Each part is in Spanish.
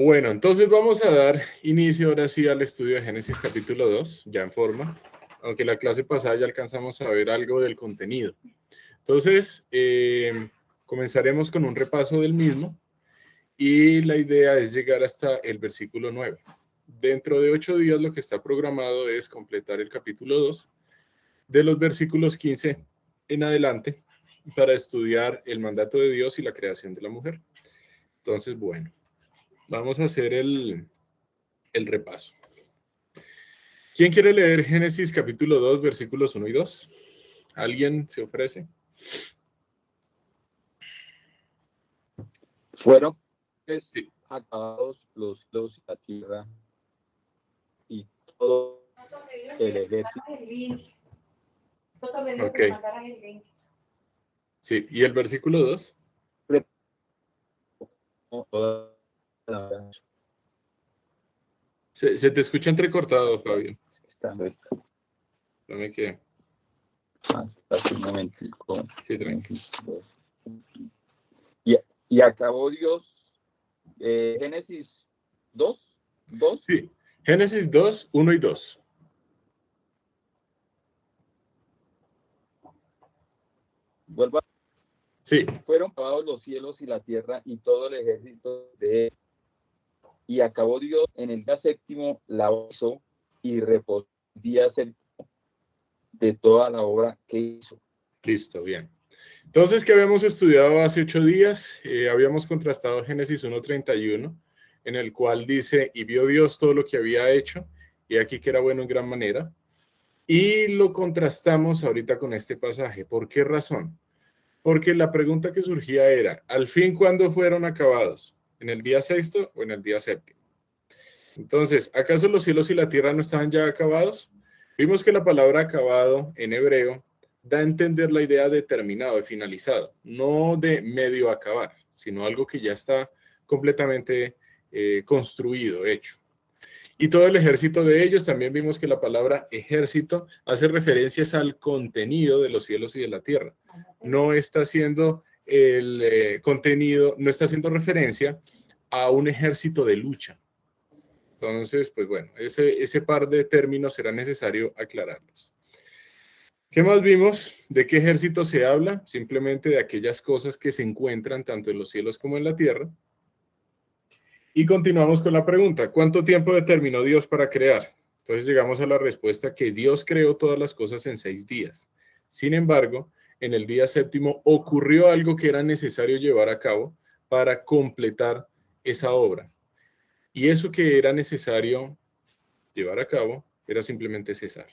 Bueno, entonces vamos a dar inicio ahora sí al estudio de Génesis capítulo 2, ya en forma, aunque la clase pasada ya alcanzamos a ver algo del contenido. Entonces, comenzaremos con un repaso del mismo y la idea es llegar hasta el versículo 9. Dentro de 8 días lo que está programado es completar el capítulo 2 de los versículos 15 en adelante para estudiar el mandato de Dios y la creación de la mujer. Entonces, bueno. Vamos a hacer el repaso. ¿Quién quiere leer Génesis capítulo 2, versículos 1 y 2? ¿Alguien se ofrece? Fueron acabados los cielos y la tierra y todo el ejército. Ok. Sí, ¿y el versículo 2? Se te escucha entrecortado, Fabio. Dame que... Un momentico. Sí, tranquilo. Y acabó Dios, Génesis 2. Sí, Génesis 2, 1 y 2. Vuelva. Sí. Fueron acabados los cielos y la tierra y todo el ejército de él. Y acabó Dios en el día séptimo la hizo y reposó el día séptimo de toda la obra que hizo. Listo, bien. Entonces, ¿qué habíamos estudiado hace 8 días? Habíamos contrastado Génesis 1:31, en el cual dice, y vio Dios todo lo que había hecho, y aquí que era bueno en gran manera. Y lo contrastamos ahorita con este pasaje. ¿Por qué razón? Porque la pregunta que surgía era, ¿al fin cuándo fueron acabados? ¿En el día sexto o en el día séptimo? Entonces, ¿acaso los cielos y la tierra no estaban ya acabados? Vimos que la palabra acabado en hebreo da a entender la idea de terminado, de finalizado, no de medio acabar, sino algo que ya está completamente construido, hecho. Y todo el ejército de ellos, también vimos que la palabra ejército hace referencias al contenido de los cielos y de la tierra. No está haciendo el contenido, no está haciendo referencia a un ejército de lucha. Entonces, pues bueno, ese par de términos será necesario aclararlos. ¿Qué más vimos? ¿De qué ejército se habla? Simplemente de aquellas cosas que se encuentran tanto en los cielos como en la tierra. Y continuamos con la pregunta, ¿cuánto tiempo determinó Dios para crear? Entonces llegamos a la respuesta que Dios creó todas las cosas en 6 días. Sin embargo, en el día séptimo ocurrió algo que era necesario llevar a cabo para completar esa obra. Y eso que era necesario llevar a cabo era simplemente cesar.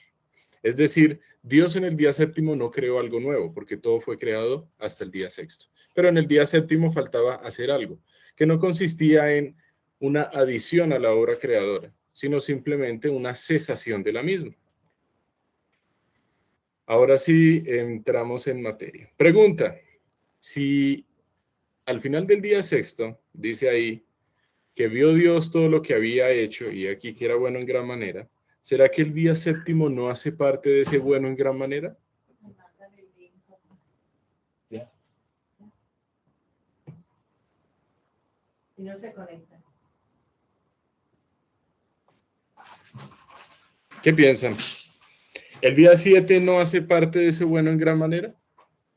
Es decir, Dios en el día séptimo no creó algo nuevo, porque todo fue creado hasta el día sexto. Pero en el día séptimo faltaba hacer algo, que no consistía en una adición a la obra creadora, sino simplemente una cesación de la misma. Ahora sí entramos en materia. Pregunta, si al final del día sexto, dice ahí, que vio Dios todo lo que había hecho y aquí que era bueno en gran manera, ¿será que el día séptimo no hace parte de ese bueno en gran manera? Y no se conecta. ¿Qué piensan? ¿El día 7 no hace parte de ese bueno en gran manera?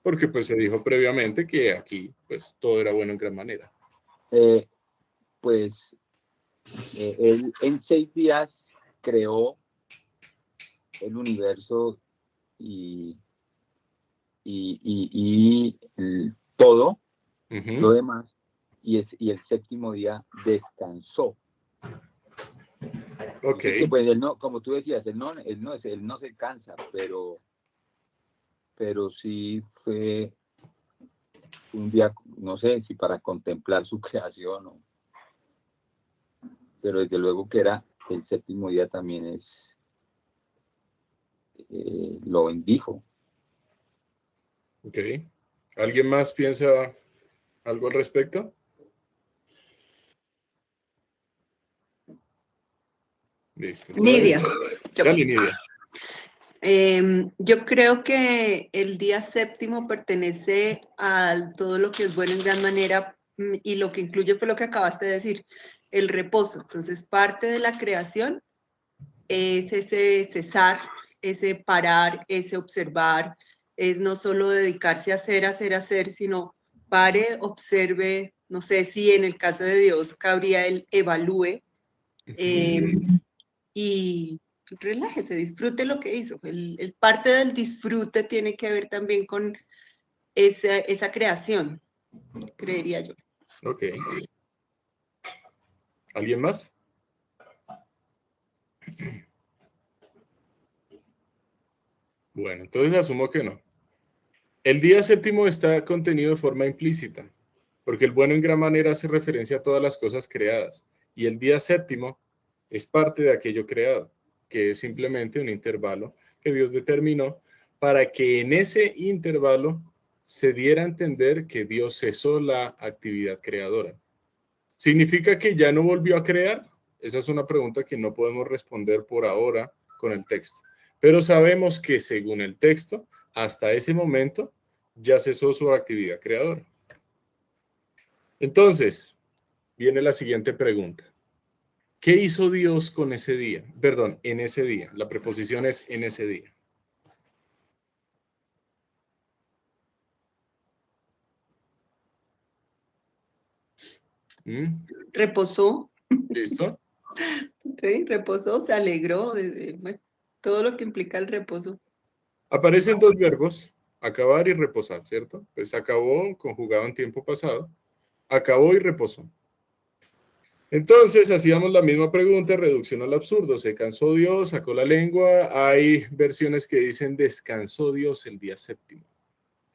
Porque pues se dijo previamente que aquí pues todo era bueno en gran manera. Él en 6 días creó el universo y todo lo demás, y el séptimo día descansó. Ok. Que, pues él no, como tú decías, él no se cansa, pero sí fue un día, no sé si para contemplar su creación, pero desde luego que era el séptimo día también lo bendijo. Ok. ¿Alguien más piensa algo al respecto? Listo. Nidia. Dale, Nidia. Yo creo que el día séptimo pertenece a todo lo que es bueno en gran manera y lo que incluye fue lo que acabaste de decir, el reposo. Entonces, parte de la creación es ese cesar, ese parar, ese observar, es no solo dedicarse a hacer, sino pare, observe, no sé si en el caso de Dios cabría el evalúe y relájese, disfrute lo que hizo. El parte del disfrute tiene que ver también con esa creación, creería yo. Ok. ¿Alguien más? Bueno, entonces asumo que no. El día séptimo está contenido de forma implícita, porque el bueno en gran manera hace referencia a todas las cosas creadas, y el día séptimo es parte de aquello creado, que es simplemente un intervalo que Dios determinó para que en ese intervalo se diera a entender que Dios cesó la actividad creadora. ¿Significa que ya no volvió a crear? Esa es una pregunta que no podemos responder por ahora con el texto. Pero sabemos que según el texto, hasta ese momento ya cesó su actividad creadora. Entonces, viene la siguiente pregunta. ¿Qué hizo Dios con ese día? Perdón, en ese día. La preposición es en ese día. Reposó. ¿Listo? Sí, reposó, se alegró, bueno, todo lo que implica el reposo. Aparecen dos verbos, acabar y reposar, ¿cierto? Pues acabó, conjugado en tiempo pasado, acabó y reposó. Entonces hacíamos la misma pregunta, reducción al absurdo. ¿Se cansó Dios? ¿Sacó la lengua? Hay versiones que dicen descansó Dios el día séptimo.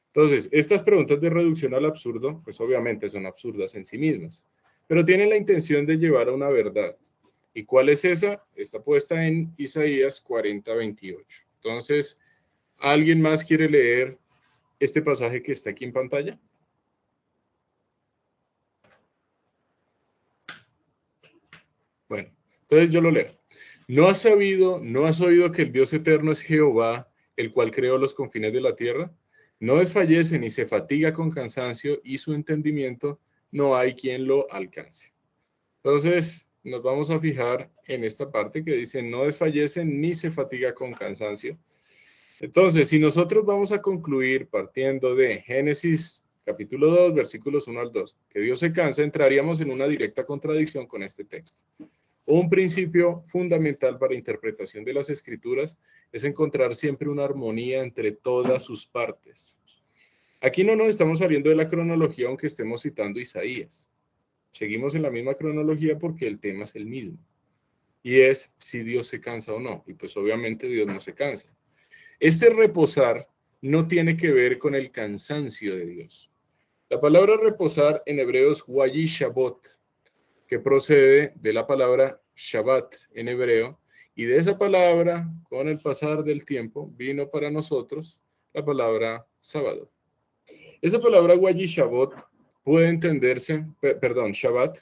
Entonces, estas preguntas de reducción al absurdo, pues obviamente son absurdas en sí mismas, pero tienen la intención de llevar a una verdad. ¿Y cuál es esa? Está puesta en Isaías 40:28. Entonces, ¿alguien más quiere leer este pasaje que está aquí en pantalla? Bueno, entonces yo lo leo. ¿No has sabido, no has oído que el Dios eterno es Jehová, el cual creó los confines de la tierra? No desfallece ni se fatiga con cansancio, y su entendimiento no hay quien lo alcance. Entonces, nos vamos a fijar en esta parte que dice, no desfallece ni se fatiga con cansancio. Entonces, si nosotros vamos a concluir partiendo de Génesis capítulo 2, versículos 1 al 2, que Dios se cansa, entraríamos en una directa contradicción con este texto. Un principio fundamental para la interpretación de las escrituras es encontrar siempre una armonía entre todas sus partes. Aquí no nos estamos saliendo de la cronología aunque estemos citando Isaías. Seguimos en la misma cronología porque el tema es el mismo. Y es si Dios se cansa o no. Y pues obviamente Dios no se cansa. Este reposar no tiene que ver con el cansancio de Dios. La palabra reposar en hebreo es wayi shabot, que procede de la palabra Shabbat en hebreo, y de esa palabra, con el pasar del tiempo, vino para nosotros la palabra sábado. Esa palabra wayi Shabbat puede entenderse, Shabbat,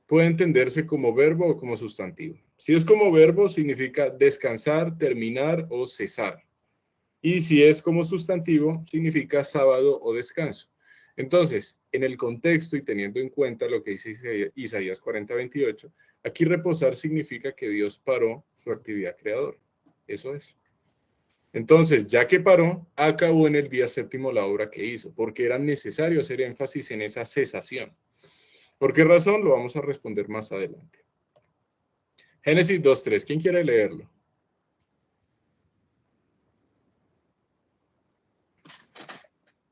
puede entenderse como verbo o como sustantivo. Si es como verbo, significa descansar, terminar o cesar. Y si es como sustantivo, significa sábado o descanso. Entonces, en el contexto y teniendo en cuenta lo que dice Isaías 40:28, aquí reposar significa que Dios paró su actividad creadora. Eso es. Entonces, ya que paró, acabó en el día séptimo la obra que hizo, porque era necesario hacer énfasis en esa cesación. ¿Por qué razón? Lo vamos a responder más adelante. Génesis 2:3. ¿Quién quiere leerlo?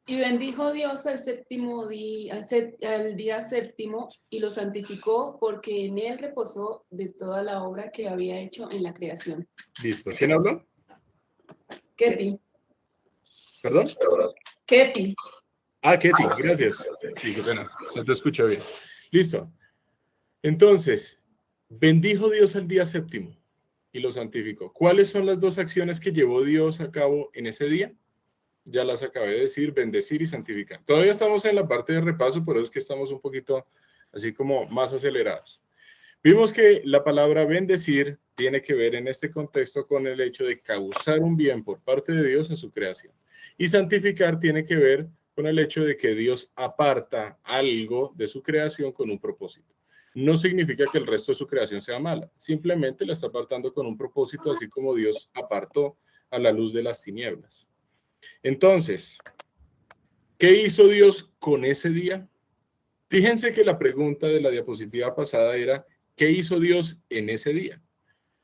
Y bendijo Dios al séptimo día, al día séptimo, y lo santificó, porque en él reposó de toda la obra que había hecho en la creación. Listo. ¿Quién habló? Ketty. ¿Perdón? Ketty. Ah, Ketty, gracias. Sí, qué pena. No te escucho bien. Listo. Entonces, bendijo Dios al día séptimo y lo santificó. ¿Cuáles son las dos acciones que llevó Dios a cabo en ese día? Ya las acabé de decir, bendecir y santificar. Todavía estamos en la parte de repaso, pero es que estamos un poquito así como más acelerados. Vimos que la palabra bendecir tiene que ver en este contexto con el hecho de causar un bien por parte de Dios a su creación. Y santificar tiene que ver con el hecho de que Dios aparta algo de su creación con un propósito. no significa que el resto de su creación sea mala. Simplemente la está apartando con un propósito, así como Dios apartó a la luz de las tinieblas. Entonces, ¿qué hizo Dios con ese día? Fíjense que la pregunta de la diapositiva pasada era, ¿qué hizo Dios en ese día?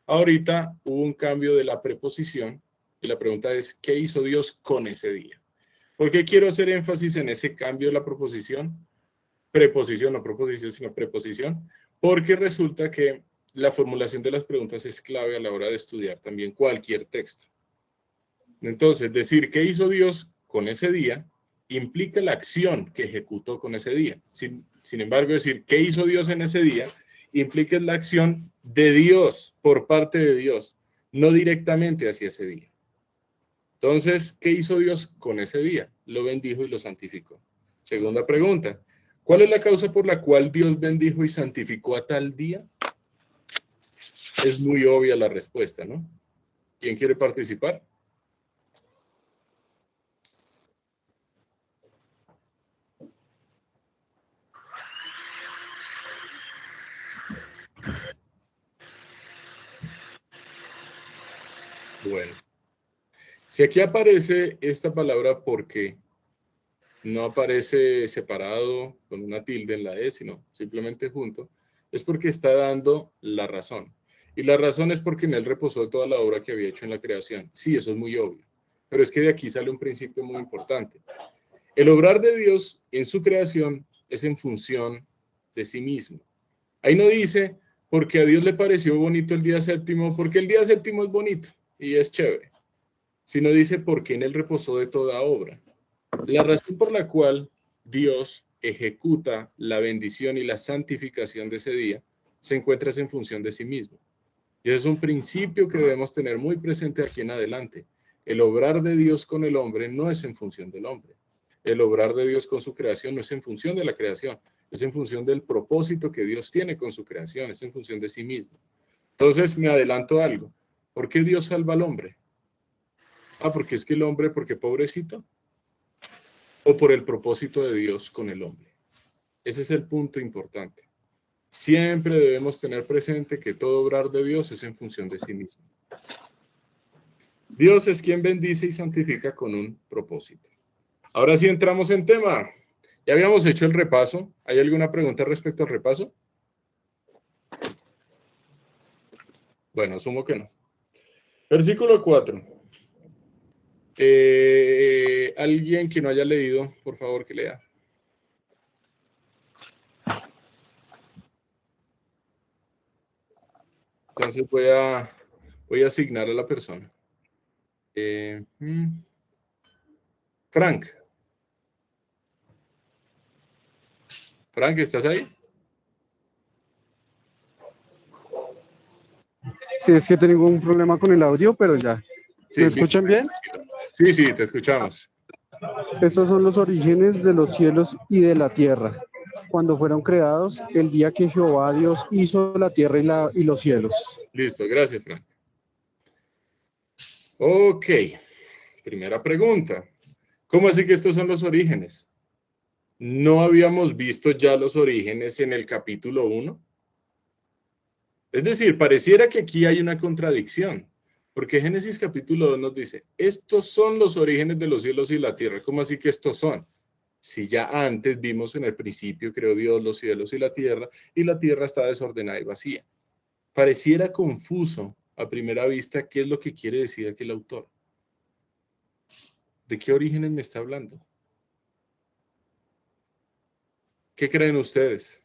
Ahorita hubo un cambio de la preposición y la pregunta es, ¿qué hizo Dios con ese día? ¿Por qué quiero hacer énfasis en ese cambio de la proposición? Preposición, no proposición, sino preposición, porque resulta que la formulación de las preguntas es clave a la hora de estudiar también cualquier texto. Entonces, decir qué hizo Dios con ese día implica la acción que ejecutó con ese día. Sin embargo, decir qué hizo Dios en ese día implica la acción de Dios, por parte de Dios, no directamente hacia ese día. Entonces, ¿qué hizo Dios con ese día? Lo bendijo y lo santificó. Segunda pregunta, ¿cuál es la causa por la cual Dios bendijo y santificó a tal día? Es muy obvia la respuesta, ¿no? ¿Quién quiere participar? Bueno, si aquí aparece esta palabra porque no aparece separado con una tilde en la E, sino simplemente junto, es porque está dando la razón. Y la razón es porque en él reposó toda la obra que había hecho en la creación. Sí, eso es muy obvio. Pero es que de aquí sale un principio muy importante. El obrar de Dios en su creación es en función de sí mismo. Ahí no dice, porque a Dios le pareció bonito el día séptimo, porque el día séptimo es bonito y es chévere. Sino dice, porque en él reposó de toda obra. La razón por la cual Dios ejecuta la bendición y la santificación de ese día se encuentra en función de sí mismo. Y es un principio que debemos tener muy presente aquí en adelante. El obrar de Dios con el hombre no es en función del hombre. El obrar de Dios con su creación no es en función de la creación, es en función del propósito que Dios tiene con su creación, es en función de sí mismo. Entonces me adelanto algo. ¿Por qué Dios salva al hombre? Ah, porque es que el hombre, porque pobrecito, o por el propósito de Dios con el hombre. Ese es el punto importante. Siempre debemos tener presente que todo obrar de Dios es en función de sí mismo. Dios es quien bendice y santifica con un propósito. Ahora sí entramos en tema. Ya habíamos hecho el repaso. ¿Hay alguna pregunta respecto al repaso? Bueno, asumo que no. Versículo 4. Alguien que no haya leído, por favor, que lea. Entonces voy a asignar a la persona. Frank. Frank, ¿estás ahí? Sí, es que tengo un problema con el audio, pero ya. Sí, ¿Me escuchan bien? Sí, sí, te escuchamos. Estos son los orígenes de los cielos y de la tierra, cuando fueron creados, el día que Jehová Dios hizo la tierra y los cielos. Listo, gracias, Frank. Ok, primera pregunta. ¿Cómo así que estos son los orígenes? ¿No habíamos visto ya los orígenes en el capítulo 1? Es decir, pareciera que aquí hay una contradicción, porque Génesis capítulo 2 nos dice, estos son los orígenes de los cielos y la tierra. ¿Cómo así que estos son? Si ya antes vimos en el principio, creó Dios los cielos y la tierra está desordenada y vacía. Pareciera confuso a primera vista qué es lo que quiere decir aquí el autor. ¿De qué orígenes me está hablando? ¿Qué creen ustedes?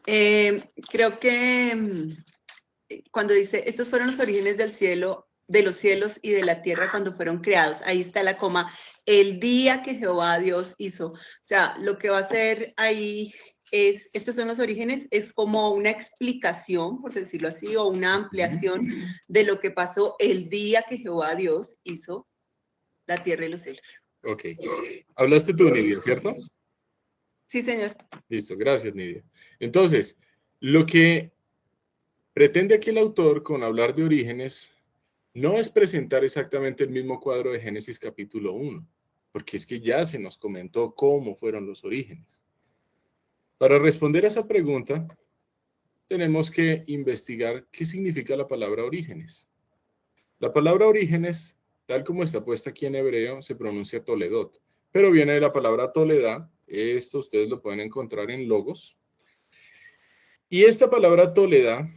Creo que cuando dice, estos fueron los orígenes del cielo, de los cielos y de la tierra cuando fueron creados, ahí está la coma, el día que Jehová Dios hizo. O sea, lo que va a hacer ahí es, estos son los orígenes, es como una explicación, por decirlo así, o una ampliación de lo que pasó el día que Jehová Dios hizo la tierra y los cielos. Ok. Hablaste tú, Nidia, ¿cierto? Sí, señor. Listo, gracias, Nidia. Entonces, lo que pretende aquí el autor con hablar de orígenes no es presentar exactamente el mismo cuadro de Génesis capítulo 1, porque es que ya se nos comentó cómo fueron los orígenes. Para responder a esa pregunta, tenemos que investigar qué significa la palabra orígenes. La palabra orígenes, tal como está puesta aquí en hebreo, se pronuncia Toledot, pero viene de la palabra Toledá. Esto ustedes lo pueden encontrar en Logos. Y esta palabra Toledá,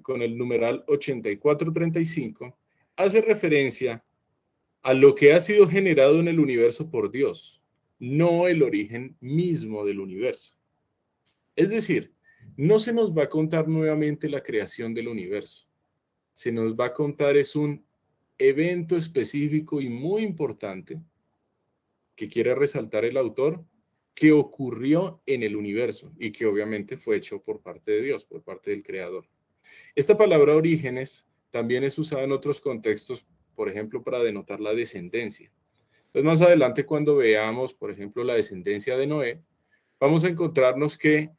con el numeral 8435, hace referencia a lo que ha sido generado en el universo por Dios, no el origen mismo del universo. Es decir, no se nos va a contar nuevamente la creación del universo. Se nos va a contar es un evento específico y muy importante que quiere resaltar el autor, que ocurrió en el universo y que obviamente fue hecho por parte de Dios, por parte del Creador. Esta palabra orígenes también es usada en otros contextos, por ejemplo, para denotar la descendencia. Entonces, más adelante, cuando veamos, por ejemplo, la descendencia de Noé, vamos a encontrarnos que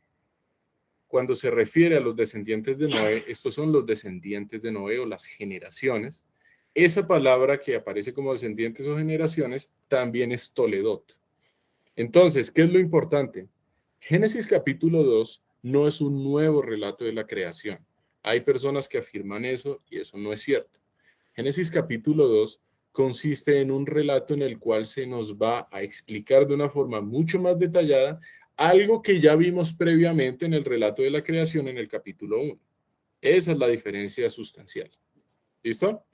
cuando se refiere a los descendientes de Noé, estos son los descendientes de Noé o las generaciones. Esa palabra que aparece como descendientes o generaciones también es Toledot. Entonces, ¿qué es lo importante? Génesis capítulo 2 no es un nuevo relato de la creación. Hay personas que afirman eso y eso no es cierto. Génesis capítulo 2 consiste en un relato en el cual se nos va a explicar de una forma mucho más detallada algo que ya vimos previamente en el relato de la creación en el capítulo 1. Esa es la diferencia sustancial. ¿Listo?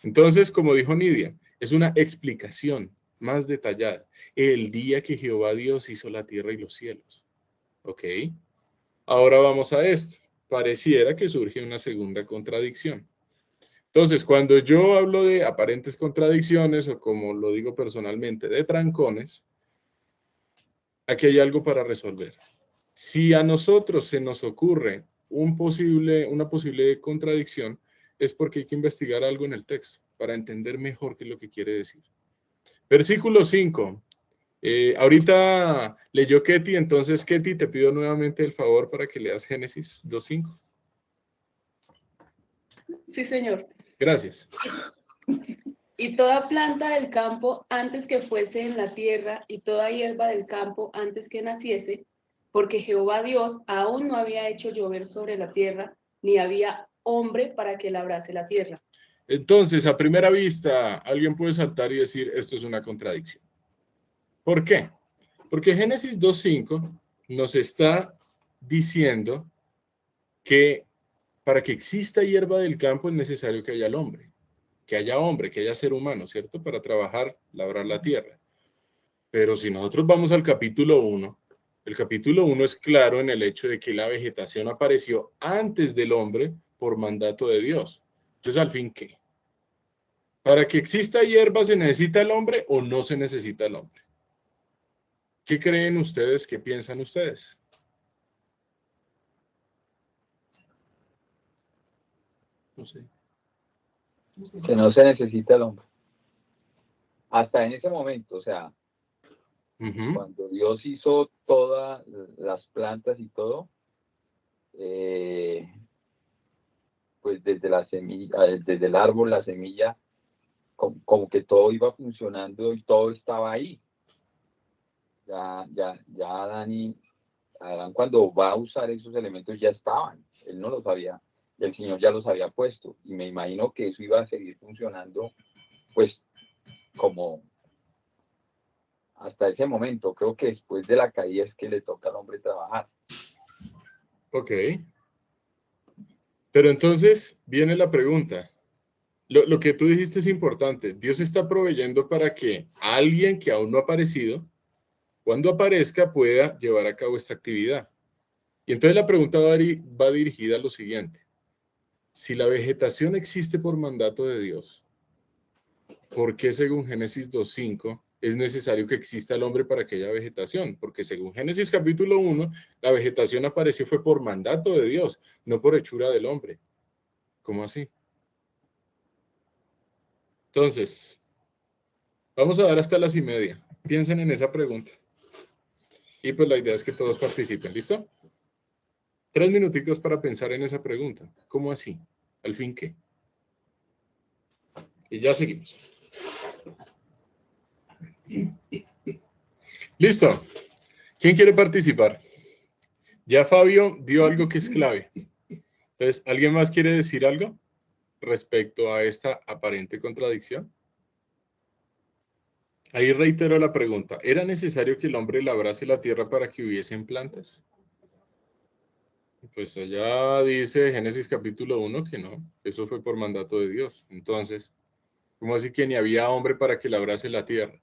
Entonces, como dijo Nidia, es una explicación más detallada. El día que Jehová Dios hizo la tierra y los cielos. ¿Ok? Ahora vamos a esto. Pareciera que surge una segunda contradicción. Entonces, cuando yo hablo de aparentes contradicciones, o como lo digo personalmente, de trancones, aquí hay algo para resolver. Si a nosotros se nos ocurre una posible contradicción, es porque hay que investigar algo en el texto para entender mejor qué es lo que quiere decir. Versículo 5. Ahorita leyó Ketty, entonces Ketty, te pido nuevamente el favor para que leas Génesis 2:5. Sí, señor. Gracias. Y toda planta del campo antes que fuese en la tierra, y toda hierba del campo antes que naciese, porque Jehová Dios aún no había hecho llover sobre la tierra, ni había hombre para que labrase la tierra. Entonces, a primera vista, alguien puede saltar y decir, esto es una contradicción. ¿Por qué? Porque Génesis 2:5 nos está diciendo que para que exista hierba del campo es necesario que haya el hombre, que haya ser humano, ¿cierto? Para trabajar, labrar la tierra. Pero si nosotros vamos al capítulo 1, el capítulo 1 es claro en el hecho de que la vegetación apareció antes del hombre por mandato de Dios. Entonces, ¿al fin qué? ¿Para que exista hierba se necesita el hombre o no se necesita el hombre? ¿Qué creen ustedes? ¿Qué piensan ustedes? No sé. Que no se necesita el hombre. Hasta en ese momento, o sea, cuando Dios hizo todas las plantas y todo, pues desde la semilla, desde el árbol, la semilla, como que todo iba funcionando y todo estaba ahí. Ya Adán cuando va a usar esos elementos ya estaban, él no los había, el Señor ya los había puesto, y me imagino que eso iba a seguir funcionando, pues, como hasta ese momento. Creo que después de la caída es que le toca al hombre trabajar. Ok. Pero entonces viene la pregunta. Lo que tú dijiste es importante. Dios está proveyendo para que alguien que aún no ha aparecido, cuando aparezca, pueda llevar a cabo esta actividad. Y entonces la pregunta va dirigida a lo siguiente. Si la vegetación existe por mandato de Dios, ¿por qué según Génesis 2:5 es necesario que exista el hombre para que haya vegetación? Porque según Génesis capítulo 1, la vegetación apareció fue por mandato de Dios, no por hechura del hombre. ¿Cómo así? Entonces, vamos a dar hasta las 1:30. Piensen en esa pregunta. Y pues la idea es que todos participen, ¿listo? 3 minuticos para pensar en esa pregunta. ¿Cómo así? ¿Al fin qué? Y ya seguimos. ¿Listo? ¿Quién quiere participar? Ya Fabio dio algo que es clave. Entonces, ¿alguien más quiere decir algo respecto a esta aparente contradicción? Ahí reitero la pregunta. ¿Era necesario que el hombre labrase la tierra para que hubiesen plantas? Pues allá dice Génesis capítulo 1 que no, eso fue por mandato de Dios. Entonces, ¿cómo así que ni había hombre para que labrase la tierra?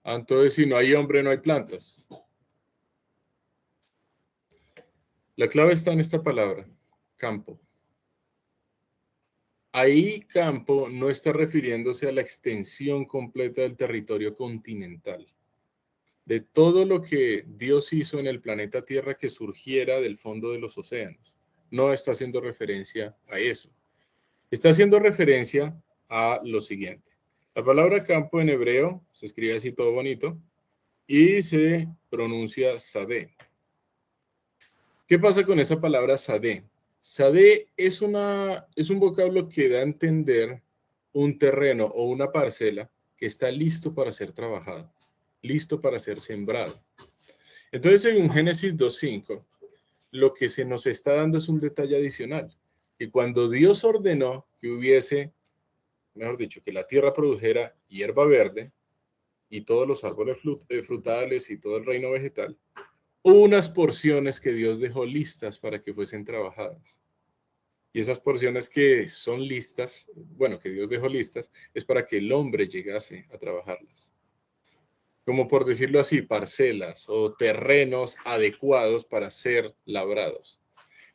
Entonces, si no hay hombre, no hay plantas. La clave está en esta palabra, campo. Ahí campo no está refiriéndose a la extensión completa del territorio continental. De todo lo que Dios hizo en el planeta Tierra que surgiera del fondo de los océanos. No está haciendo referencia a eso. Está haciendo referencia a lo siguiente. La palabra campo en hebreo se escribe así todo bonito y se pronuncia sadé. ¿Qué pasa con esa palabra sadé? Sadé es un vocablo que da a entender un terreno o una parcela que está listo para ser trabajado, listo para ser sembrado. Entonces, según Génesis 2:5, lo que se nos está dando es un detalle adicional. Y cuando Dios ordenó que hubiese, mejor dicho, que la tierra produjera hierba verde y todos los árboles frutales y todo el reino vegetal, unas porciones que Dios dejó listas para que fuesen trabajadas. Y esas porciones que son listas, bueno, que Dios dejó listas, es para que el hombre llegase a trabajarlas. Como por decirlo así, parcelas o terrenos adecuados para ser labrados.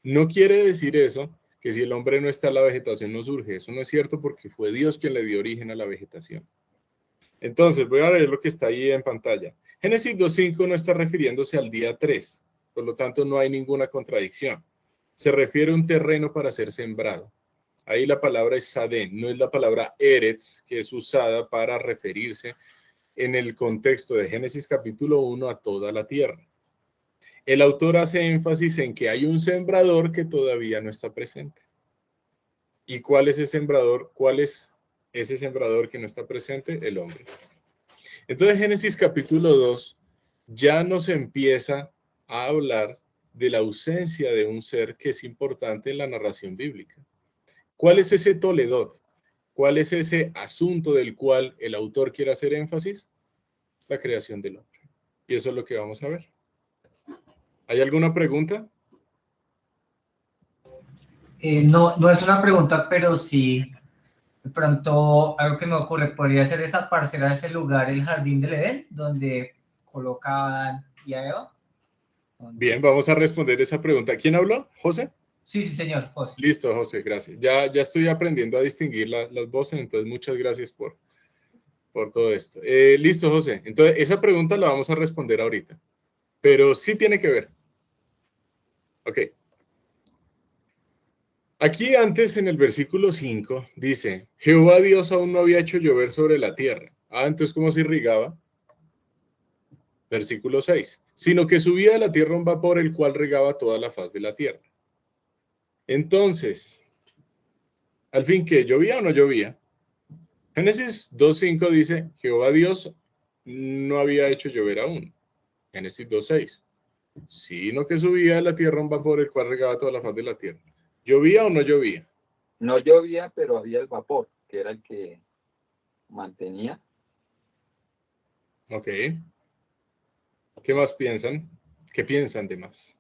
No quiere decir eso que si el hombre no está, la vegetación no surge. Eso no es cierto porque fue Dios quien le dio origen a la vegetación. Entonces, voy a leer lo que está ahí en pantalla. Génesis 2:5 no está refiriéndose al día 3, por lo tanto no hay ninguna contradicción. Se refiere a un terreno para ser sembrado. Ahí la palabra es sadén, no es la palabra eretz, que es usada para referirse en el contexto de Génesis capítulo 1 a toda la tierra. El autor hace énfasis en que hay un sembrador que todavía no está presente. ¿Y cuál es ese sembrador? ¿Cuál es ese sembrador que no está presente? El hombre. Entonces, Génesis capítulo 2 ya nos empieza a hablar de la ausencia de un ser que es importante en la narración bíblica. ¿Cuál es ese Toledot? ¿Cuál es ese asunto del cual el autor quiere hacer énfasis? La creación del hombre. Y eso es lo que vamos a ver. ¿Hay alguna pregunta? No es una pregunta, pero sí, de pronto algo que me ocurre, podría ser esa parcela, ese lugar, el jardín del Edén, donde colocaban y a Eva. Bien, vamos a responder esa pregunta. ¿Quién habló? ¿José? Sí, señor, José. Listo, José, gracias. Ya estoy aprendiendo a distinguir las voces, entonces muchas gracias por todo esto. Listo, José. Entonces, esa pregunta la vamos a responder ahorita, pero sí tiene que ver. Ok. Aquí antes, en el versículo 5, dice, Jehová Dios aún no había hecho llover sobre la tierra. Entonces, ¿cómo se irrigaba? Versículo 6. Sino que subía de la tierra un vapor, el cual regaba toda la faz de la tierra. Entonces, al fin, ¿qué? ¿Llovía o no llovía? Génesis 2:5 dice, Jehová Dios no había hecho llover aún. Génesis 2:6. Sino que subía de la tierra un vapor, el cual regaba toda la faz de la tierra. ¿Llovía o no llovía? No llovía, pero había el vapor, que era el que mantenía. Ok. ¿Qué más piensan? ¿Qué piensan de más?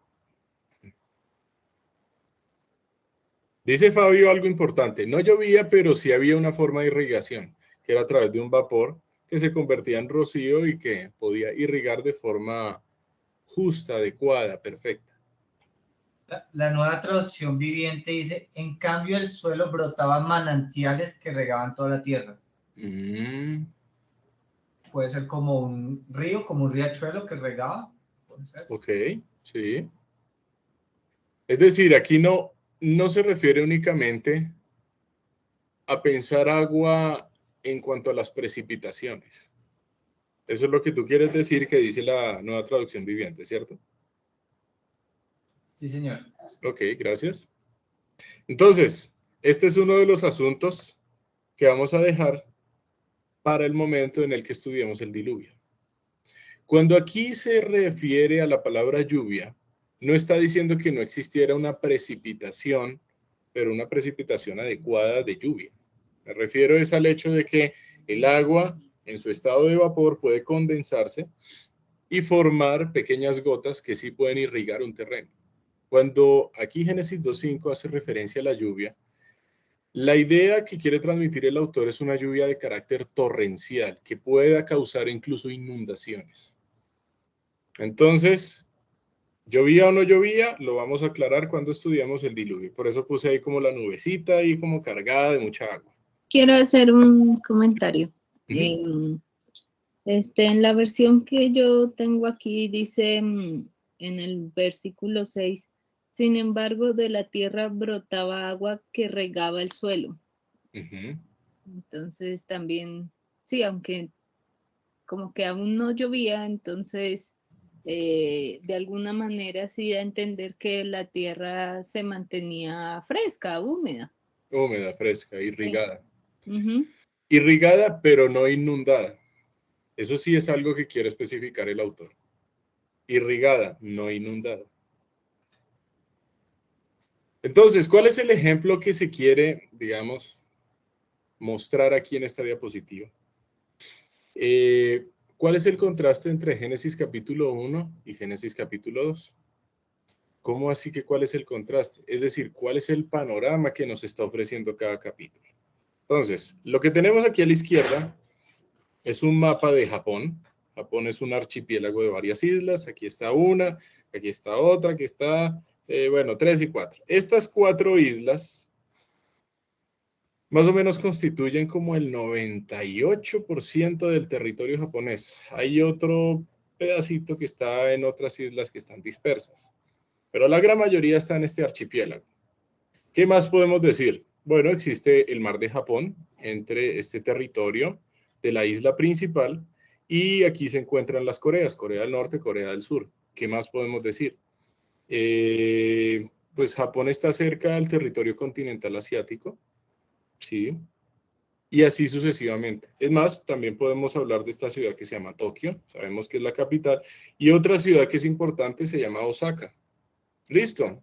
Dice Fabio algo importante. No llovía, pero sí había una forma de irrigación, que era a través de un vapor que se convertía en rocío y que podía irrigar de forma justa, adecuada, perfecta. La nueva traducción viviente dice, en cambio el suelo brotaba manantiales que regaban toda la tierra. Puede ser como un río, como un riachuelo que regaba. Ok, sí. Es decir, aquí no se refiere únicamente a pensar agua en cuanto a las precipitaciones. Eso es lo que tú quieres decir que dice la nueva traducción viviente, ¿cierto? Sí, señor. Ok, gracias. Entonces, este es uno de los asuntos que vamos a dejar para el momento en el que estudiemos el diluvio. Cuando aquí se refiere a la palabra lluvia, no está diciendo que no existiera una precipitación, pero una precipitación adecuada de lluvia. Me refiero es al hecho de que el agua en su estado de vapor puede condensarse y formar pequeñas gotas que sí pueden irrigar un terreno. Cuando aquí Génesis 2.5 hace referencia a la lluvia, la idea que quiere transmitir el autor es una lluvia de carácter torrencial que pueda causar incluso inundaciones. Entonces, ¿llovía o no llovía? Lo vamos a aclarar cuando estudiamos el diluvio. Por eso puse ahí como la nubecita ahí como cargada de mucha agua. Quiero hacer un comentario. Ujú. En la versión que yo tengo aquí dice en el versículo 6, sin embargo, de la tierra brotaba agua que regaba el suelo. Ujú. Entonces también, sí, aunque como que aún no llovía, entonces de alguna manera sí da a entender que la tierra se mantenía fresca, húmeda. Húmeda, fresca, irrigada. Ujú. Irrigada, pero no inundada. Eso sí es algo que quiere especificar el autor. Irrigada, no inundada. Entonces, ¿cuál es el ejemplo que se quiere, digamos, mostrar aquí en esta diapositiva? ¿Cuál es el contraste entre Génesis capítulo 1 y Génesis capítulo 2? ¿Cómo así que cuál es el contraste? Es decir, ¿cuál es el panorama que nos está ofreciendo cada capítulo? Entonces, lo que tenemos aquí a la izquierda es un mapa de Japón. Japón es un archipiélago de varias islas. Aquí está una, aquí está otra, aquí está, bueno, 3 y 4. Estas 4 islas más o menos constituyen como el 98% del territorio japonés. Hay otro pedacito que está en otras islas que están dispersas, pero la gran mayoría está en este archipiélago. ¿Qué más podemos decir? Bueno, existe el mar de Japón entre este territorio de la isla principal y aquí se encuentran las Coreas, Corea del Norte, Corea del Sur. ¿Qué más podemos decir? Pues Japón está cerca del territorio continental asiático, ¿sí? Y así sucesivamente. Es más, también podemos hablar de esta ciudad que se llama Tokio, sabemos que es la capital, y otra ciudad que es importante se llama Osaka. ¿Listo?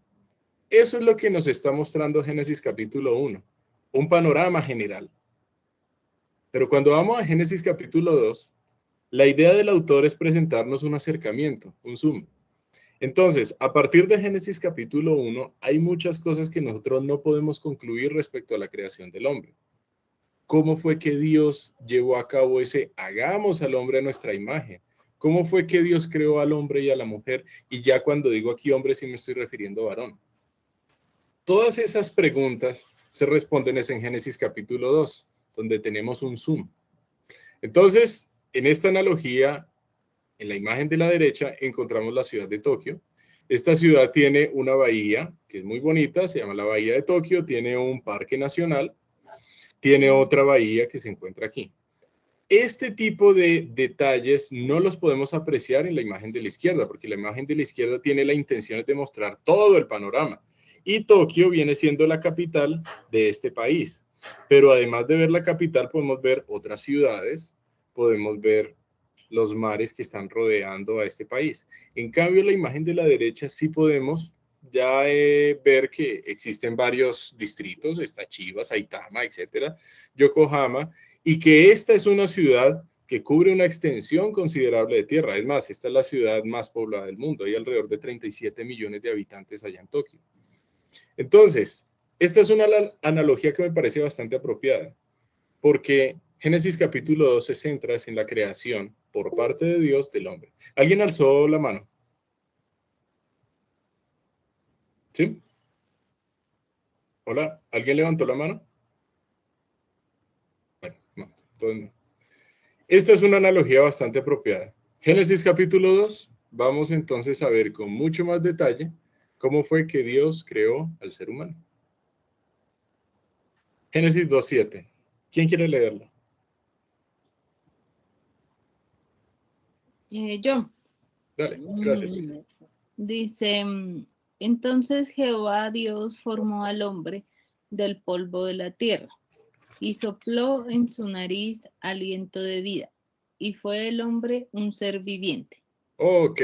Eso es lo que nos está mostrando Génesis capítulo 1, un panorama general. Pero cuando vamos a Génesis capítulo 2, la idea del autor es presentarnos un acercamiento, un zoom. Entonces, a partir de Génesis capítulo 1, hay muchas cosas que nosotros no podemos concluir respecto a la creación del hombre. ¿Cómo fue que Dios llevó a cabo ese hagamos al hombre a nuestra imagen? ¿Cómo fue que Dios creó al hombre y a la mujer? Y ya cuando digo aquí hombre, sí me estoy refiriendo a varón. Todas esas preguntas se responden en Génesis capítulo 2, donde tenemos un zoom. Entonces, en esta analogía, en la imagen de la derecha, encontramos la ciudad de Tokio. Esta ciudad tiene una bahía que es muy bonita, se llama la Bahía de Tokio, tiene un parque nacional, tiene otra bahía que se encuentra aquí. Este tipo de detalles no los podemos apreciar en la imagen de la izquierda, porque la imagen de la izquierda tiene la intención de mostrar todo el panorama. Y Tokio viene siendo la capital de este país. Pero además de ver la capital, podemos ver otras ciudades, podemos ver los mares que están rodeando a este país. En cambio, en la imagen de la derecha sí podemos ya ver que existen varios distritos, está Chiba, Saitama, etcétera, Yokohama, y que esta es una ciudad que cubre una extensión considerable de tierra. Es más, esta es la ciudad más poblada del mundo. Hay alrededor de 37 millones de habitantes allá en Tokio. Entonces, esta es una analogía que me parece bastante apropiada, porque Génesis capítulo 2 se centra en la creación por parte de Dios del hombre. ¿Alguien alzó la mano? ¿Sí? Hola, ¿alguien levantó la mano? Bueno, no, entonces no. Esta es una analogía bastante apropiada. Génesis capítulo 2, vamos entonces a ver con mucho más detalle cómo fue que Dios creó al ser humano. Génesis 2:7. ¿Quién quiere leerlo? Yo. Dale, gracias, Luis. Dice, entonces Jehová Dios formó al hombre del polvo de la tierra y sopló en su nariz aliento de vida, y fue el hombre un ser viviente. Ok,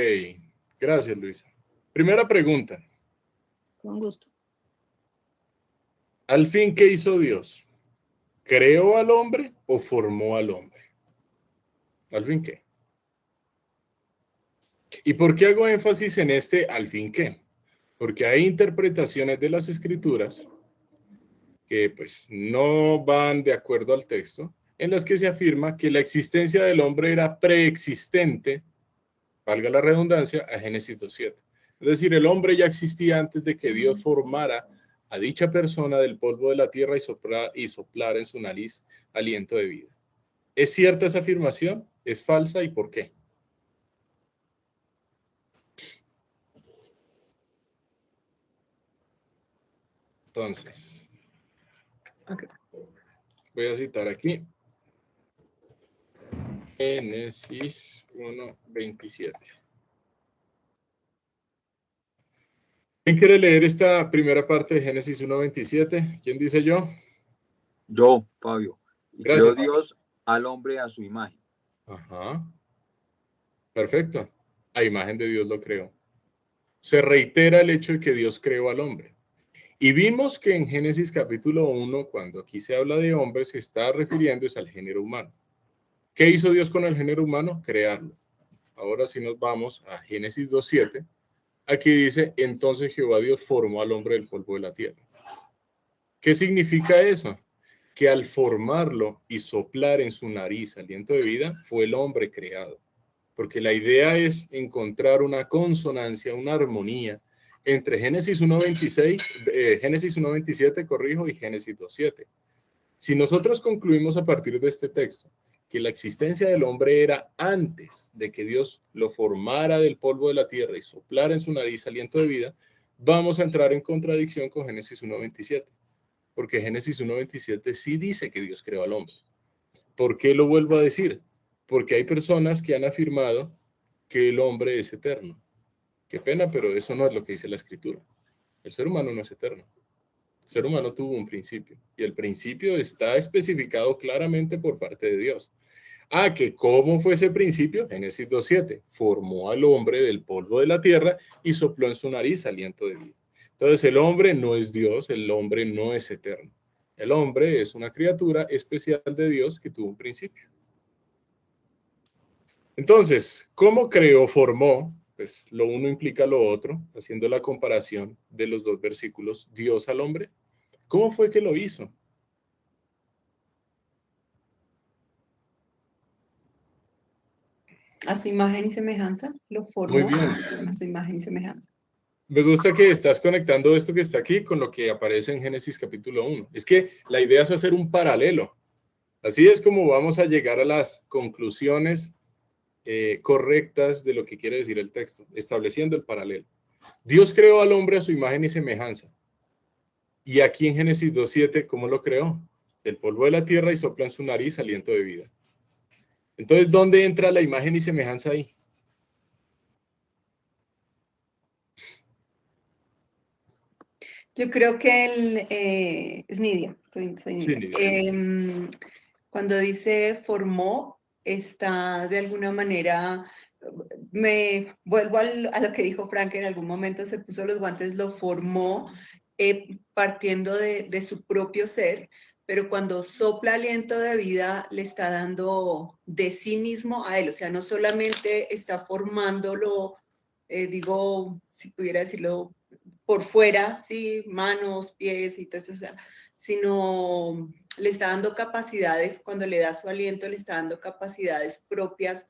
gracias, Luisa. Primera pregunta. Con gusto. ¿Al fin qué hizo Dios? ¿Creó al hombre o formó al hombre? ¿Al fin qué? ¿Y por qué hago énfasis en este al fin qué? Porque hay interpretaciones de las escrituras que pues no van de acuerdo al texto, en las que se afirma que la existencia del hombre era preexistente, valga la redundancia, a Génesis 2:7. Es decir, el hombre ya existía antes de que Dios formara a dicha persona del polvo de la tierra y soplara en su nariz aliento de vida. ¿Es cierta esa afirmación? ¿Es falsa? ¿Y por qué? Entonces, voy a citar aquí Génesis 1:27. ¿Quién quiere leer esta primera parte de Génesis 1:27? ¿Quién dice yo? Yo, Fabio. Y Gracias, creó Dios al hombre a su imagen. Ajá. Perfecto. A imagen de Dios lo creó. Se reitera el hecho de que Dios creó al hombre. Y vimos que en Génesis capítulo 1, cuando aquí se habla de hombre, se está refiriendo al género humano. ¿Qué hizo Dios con el género humano? Crearlo. Ahora sí nos vamos a Génesis 2:7. Aquí dice, entonces Jehová Dios formó al hombre del polvo de la tierra. ¿Qué significa eso? Que al formarlo y soplar en su nariz aliento de vida, fue el hombre creado. Porque la idea es encontrar una consonancia, una armonía entre Génesis 1:26, Génesis 1:27, corrijo, y Génesis 2:7. Si nosotros concluimos a partir de este texto que la existencia del hombre era antes de que Dios lo formara del polvo de la tierra y soplara en su nariz aliento de vida, vamos a entrar en contradicción con Génesis 1:27. Porque Génesis 1:27 sí dice que Dios creó al hombre. ¿Por qué lo vuelvo a decir? Porque hay personas que han afirmado que el hombre es eterno. Qué pena, pero eso no es lo que dice la Escritura. El ser humano no es eterno. El ser humano tuvo un principio y el principio está especificado claramente por parte de Dios. ¿Que cómo fue ese principio? Génesis 2:7. Formó al hombre del polvo de la tierra y sopló en su nariz aliento de vida. Entonces el hombre no es Dios, el hombre no es eterno. El hombre es una criatura especial de Dios que tuvo un principio. Entonces, ¿cómo creó, formó? Pues lo uno implica lo otro, haciendo la comparación de los dos versículos, Dios al hombre. ¿Cómo fue que lo hizo? A su imagen y semejanza, lo formó. Muy bien. A su imagen y semejanza. Me gusta que estás conectando esto que está aquí con lo que aparece en Génesis capítulo 1. Es que la idea es hacer un paralelo. Así es como vamos a llegar a las conclusiones correctas de lo que quiere decir el texto, estableciendo el paralelo. Dios creó al hombre a su imagen y semejanza. Y aquí en Génesis 2:7, ¿cómo lo creó? Del polvo de la tierra y sopla en su nariz aliento de vida. Entonces, ¿dónde entra la imagen y semejanza ahí? Yo creo que es Nidia. Estoy Sí, Nidia. Cuando dice formó, está de alguna manera, me vuelvo a lo que dijo Frank, en algún momento se puso los guantes, lo formó partiendo de su propio ser, pero cuando sopla aliento de vida, le está dando de sí mismo a él, o sea, no solamente está formándolo, digo, si pudiera decirlo, por fuera, sí, manos, pies y todo eso, o sea, sino le está dando capacidades, cuando le da su aliento, le está dando capacidades propias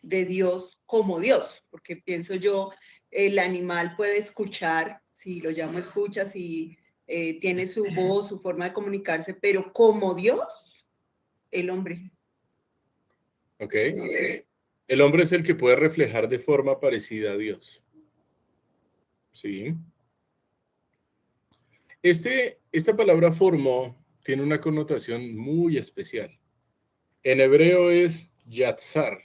de Dios como Dios, porque pienso yo, el animal puede escuchar, si lo llamo escucha, si tiene su voz, su forma de comunicarse, pero como Dios, el hombre. Ok. El hombre es el que puede reflejar de forma parecida a Dios. Sí. Esta palabra formó tiene una connotación muy especial. En hebreo es yatzar.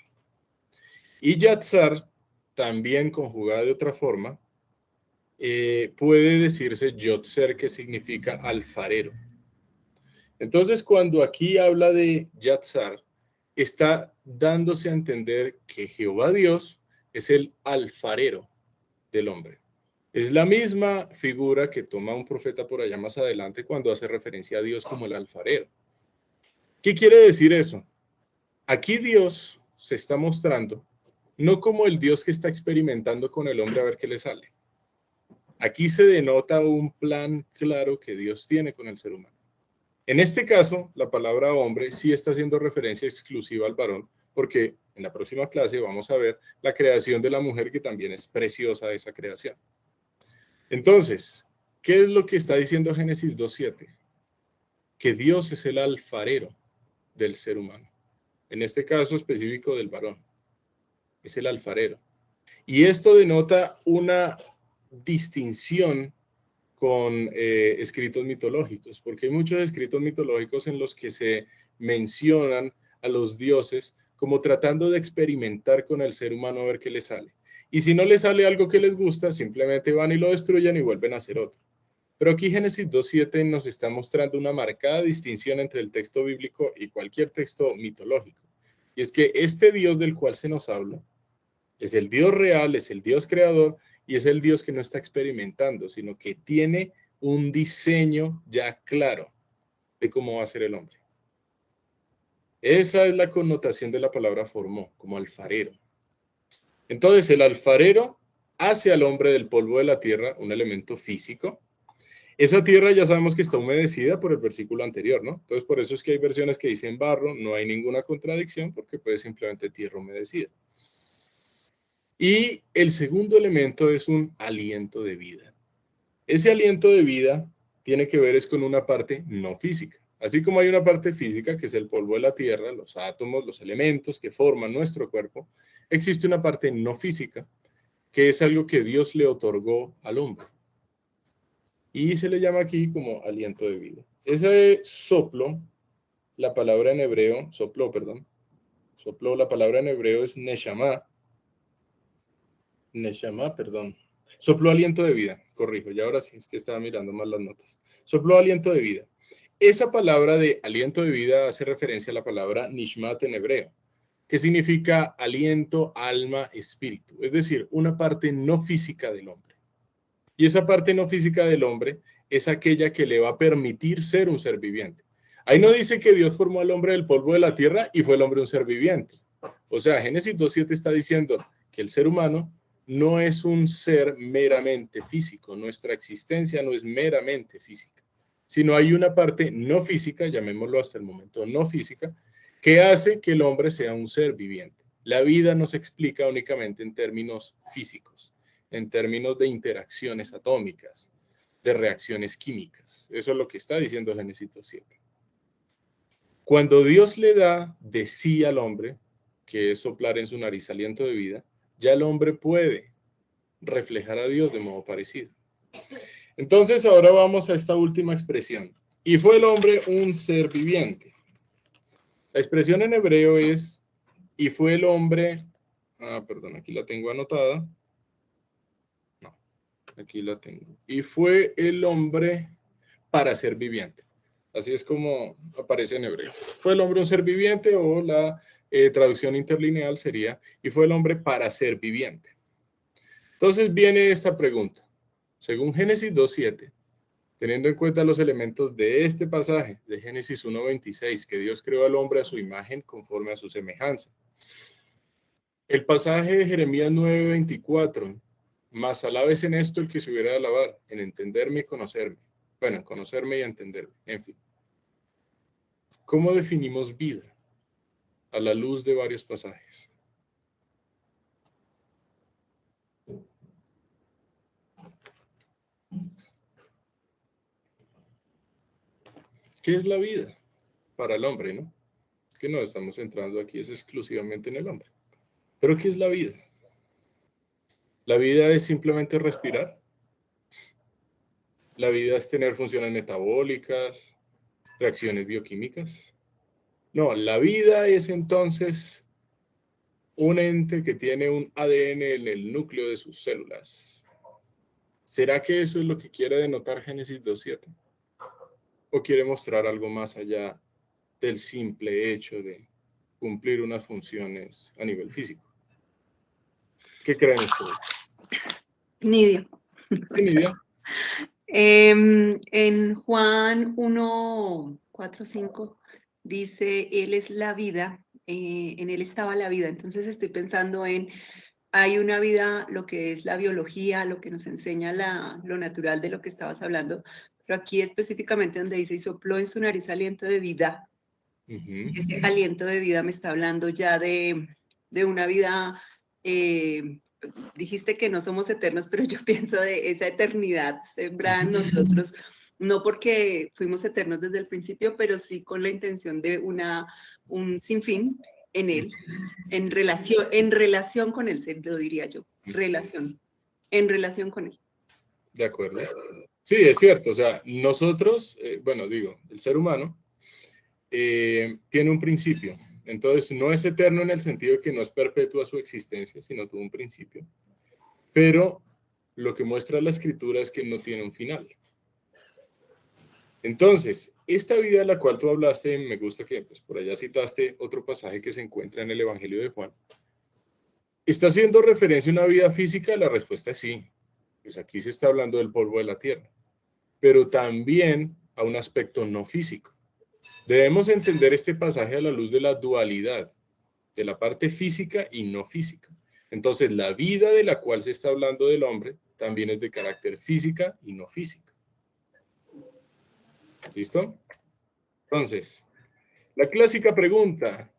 Y yatzar, también conjugada de otra forma, puede decirse yotzer, que significa alfarero. Entonces, cuando aquí habla de yatzar, está dándose a entender que Jehová Dios es el alfarero del hombre. Es la misma figura que toma un profeta por allá más adelante cuando hace referencia a Dios como el alfarero. ¿Qué quiere decir eso? Aquí Dios se está mostrando no como el Dios que está experimentando con el hombre a ver qué le sale. Aquí se denota un plan claro que Dios tiene con el ser humano. En este caso, la palabra hombre sí está haciendo referencia exclusiva al varón, porque en la próxima clase vamos a ver la creación de la mujer, que también es preciosa esa creación. Entonces, ¿qué es lo que está diciendo Génesis 2:7? Que Dios es el alfarero del ser humano. En este caso específico del varón. Es el alfarero. Y esto denota una distinción con escritos mitológicos, porque hay muchos escritos mitológicos en los que se mencionan a los dioses como tratando de experimentar con el ser humano a ver qué le sale. Y si no le sale algo que les gusta, simplemente van y lo destruyen y vuelven a hacer otro. Pero aquí Génesis 2:7 nos está mostrando una marcada distinción entre el texto bíblico y cualquier texto mitológico. Y es que este Dios del cual se nos habla es el Dios real, es el Dios creador, y es el Dios que no está experimentando, sino que tiene un diseño ya claro de cómo va a ser el hombre. Esa es la connotación de la palabra formó, como alfarero. Entonces el alfarero hace al hombre del polvo de la tierra un elemento físico. Esa tierra ya sabemos que está humedecida por el versículo anterior, ¿no? Entonces por eso es que hay versiones que dicen barro, no hay ninguna contradicción porque puede simplemente tierra humedecida. Y el segundo elemento es un aliento de vida. Ese aliento de vida tiene que ver es con una parte no física. Así como hay una parte física, que es el polvo de la tierra, los átomos, los elementos que forman nuestro cuerpo, existe una parte no física, que es algo que Dios le otorgó al hombre. Y se le llama aquí como aliento de vida. Ese soplo, la palabra en hebreo, sopló, la palabra en hebreo es neshama, perdón. Sopló aliento de vida, corrijo, y ahora sí, es que estaba mirando mal las notas. Sopló aliento de vida. Esa palabra de aliento de vida hace referencia a la palabra nishmat en hebreo, que significa aliento, alma, espíritu, es decir, una parte no física del hombre. Y esa parte no física del hombre es aquella que le va a permitir ser un ser viviente. Ahí no dice que Dios formó al hombre del polvo de la tierra y fue el hombre un ser viviente. O sea, Génesis 2:7 está diciendo que el ser humano no es un ser meramente físico, nuestra existencia no es meramente física, sino hay una parte no física, llamémoslo hasta el momento no física, que hace que el hombre sea un ser viviente. La vida no se explica únicamente en términos físicos, en términos de interacciones atómicas, de reacciones químicas. Eso es lo que está diciendo Génesis 2:7. Cuando Dios le da de sí al hombre, que es soplar en su nariz aliento de vida, ya el hombre puede reflejar a Dios de modo parecido. Entonces ahora vamos a esta última expresión. Y fue el hombre un ser viviente. La expresión en hebreo es, y fue el hombre, perdón, aquí la tengo anotada. No, aquí la tengo. Y fue el hombre para ser viviente. Así es como aparece en hebreo. Fue el hombre un ser viviente, o la traducción interlineal sería, y fue el hombre para ser viviente. Entonces viene esta pregunta. Según Génesis 2:7, teniendo en cuenta los elementos de este pasaje de Génesis 1:26, que Dios creó al hombre a su imagen conforme a su semejanza. El pasaje de Jeremías 9:24, mas alabes en esto el que se hubiera de alabar, en entenderme y conocerme. Bueno, en conocerme y entenderme, en fin. ¿Cómo definimos vida? A la luz de varios pasajes. ¿Qué es la vida para el hombre, no? Que no estamos entrando aquí, es exclusivamente en el hombre. ¿Pero qué es la vida? ¿La vida es simplemente respirar? ¿La vida es tener funciones metabólicas, reacciones bioquímicas? No, la vida es entonces un ente que tiene un ADN en el núcleo de sus células. ¿Será que eso es lo que quiere denotar Génesis 2:7? ¿O quiere mostrar algo más allá del simple hecho de cumplir unas funciones a nivel físico? ¿Qué creen ustedes? Nidia. Sí, Nidia. En Juan 1, 4, 5 dice, Él es la vida, en Él estaba la vida. Entonces estoy pensando en, hay una vida, lo que es la biología, lo que nos enseña lo natural de lo que estabas hablando, pero aquí específicamente donde dice, y sopló en su nariz aliento de vida. Ujú. Ese aliento de vida me está hablando ya de una vida, dijiste que no somos eternos, pero yo pienso de esa eternidad sembrada en nosotros, no porque fuimos eternos desde el principio, pero sí con la intención de un sinfín en Él, en relación con Él, lo diría yo, en relación con Él. De acuerdo. Sí, es cierto. O sea, nosotros, bueno, digo, el ser humano tiene un principio. Entonces, no es eterno en el sentido de que no es perpetua su existencia, sino tuvo un principio. Pero lo que muestra la escritura es que no tiene un final. Entonces, esta vida de la cual tú hablaste, me gusta que pues, por allá citaste otro pasaje que se encuentra en el Evangelio de Juan. ¿Está haciendo referencia a una vida física? La respuesta es sí. Pues aquí se está hablando del polvo de la tierra, pero también a un aspecto no físico. Debemos entender este pasaje a la luz de la dualidad, de la parte física y no física. Entonces, la vida de la cual se está hablando del hombre también es de carácter física y no física. ¿Listo? Entonces, la clásica pregunta,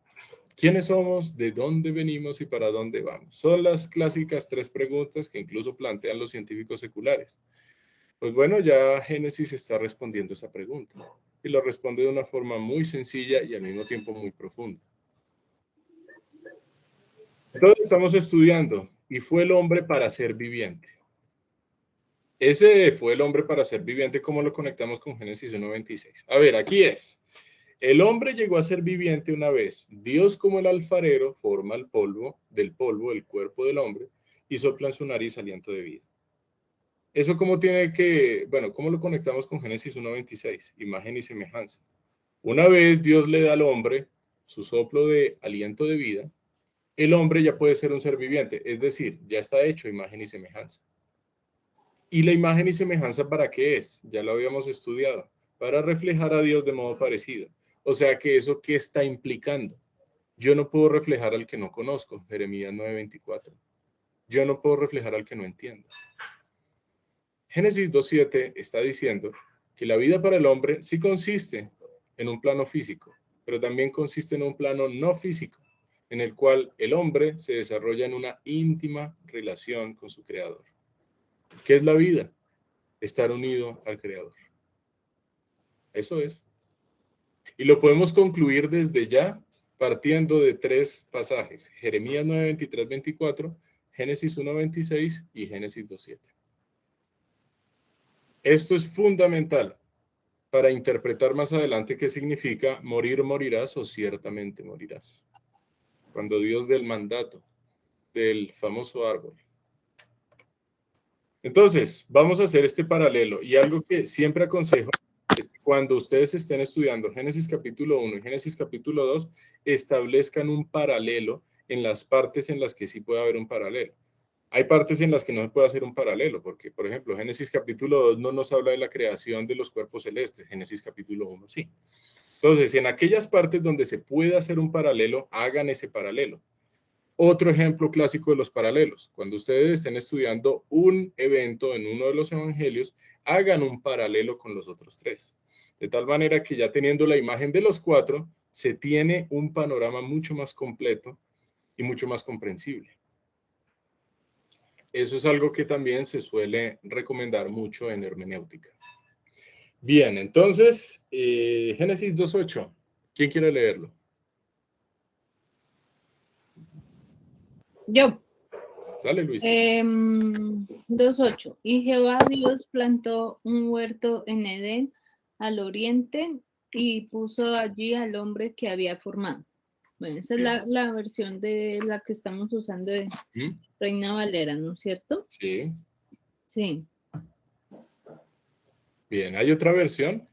¿quiénes somos, de dónde venimos y para dónde vamos? Son las clásicas 3 preguntas que incluso plantean los científicos seculares. Pues bueno, ya Génesis está respondiendo esa pregunta y lo responde de una forma muy sencilla y al mismo tiempo muy profunda. Entonces estamos estudiando, y fue el hombre para ser viviente. Ese fue el hombre para ser viviente, ¿cómo lo conectamos con Génesis 1:26? A ver, aquí es. El hombre llegó a ser viviente una vez. Dios, como el alfarero, forma el polvo del cuerpo del hombre, y sopla en su nariz aliento de vida. Eso cómo tiene que, bueno, ¿cómo lo conectamos con Génesis 1:26? Imagen y semejanza. Una vez Dios le da al hombre su soplo de aliento de vida, el hombre ya puede ser un ser viviente, es decir, ya está hecho imagen y semejanza. ¿Y la imagen y semejanza para qué es? Ya lo habíamos estudiado, para reflejar a Dios de modo parecido. O sea que eso, ¿qué está implicando? Yo no puedo reflejar al que no conozco, Jeremías 9:24. Yo no puedo reflejar al que no entiendo. Génesis 2:7 está diciendo que la vida para el hombre sí consiste en un plano físico, pero también consiste en un plano no físico, en el cual el hombre se desarrolla en una íntima relación con su creador. ¿Qué es la vida? Estar unido al creador. Eso es. Y lo podemos concluir desde ya partiendo de 3 pasajes: Jeremías 9:23-24, Génesis 1:26 y Génesis 2:7. Esto es fundamental para interpretar más adelante qué significa morir morirás o ciertamente morirás. Cuando Dios da el mandato del famoso árbol. Entonces, vamos a hacer este paralelo, y algo que siempre aconsejo es que cuando ustedes estén estudiando Génesis capítulo 1 y Génesis capítulo 2, establezcan un paralelo en las partes en las que sí puede haber un paralelo. Hay partes en las que no se puede hacer un paralelo, porque, por ejemplo, Génesis capítulo 2 no nos habla de la creación de los cuerpos celestes, Génesis capítulo 1 sí. Entonces, en aquellas partes donde se puede hacer un paralelo, hagan ese paralelo. Otro ejemplo clásico de los paralelos: cuando ustedes estén estudiando un evento en uno de los evangelios, hagan un paralelo con los otros 3. De tal manera que ya teniendo la imagen de los 4, se tiene un panorama mucho más completo y mucho más comprensible. Eso es algo que también se suele recomendar mucho en hermenéutica. Bien, entonces, Génesis 2:8. ¿Quién quiere leerlo? Yo. Dale, Luis. 2:8. Y Jehová Dios plantó un huerto en Edén al oriente y puso allí al hombre que había formado. Bueno, esa es la versión de la que estamos usando de Reina Valera, ¿no es cierto? Sí. Sí. Bien, ¿hay otra versión?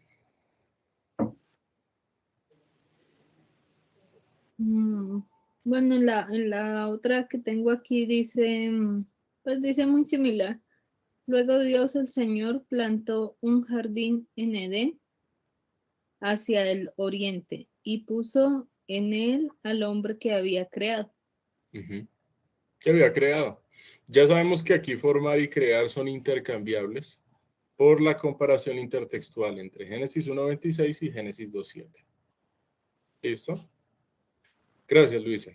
Bueno, en la otra que tengo aquí dice, pues dice muy similar. Luego Dios el Señor plantó un jardín en Edén hacia el oriente y puso en él al hombre que había creado. Ujú. ¿Qué había creado? Ya sabemos que aquí formar y crear son intercambiables por la comparación intertextual entre Génesis 1.26 y Génesis 2.7. ¿Listo? Gracias, Luisa.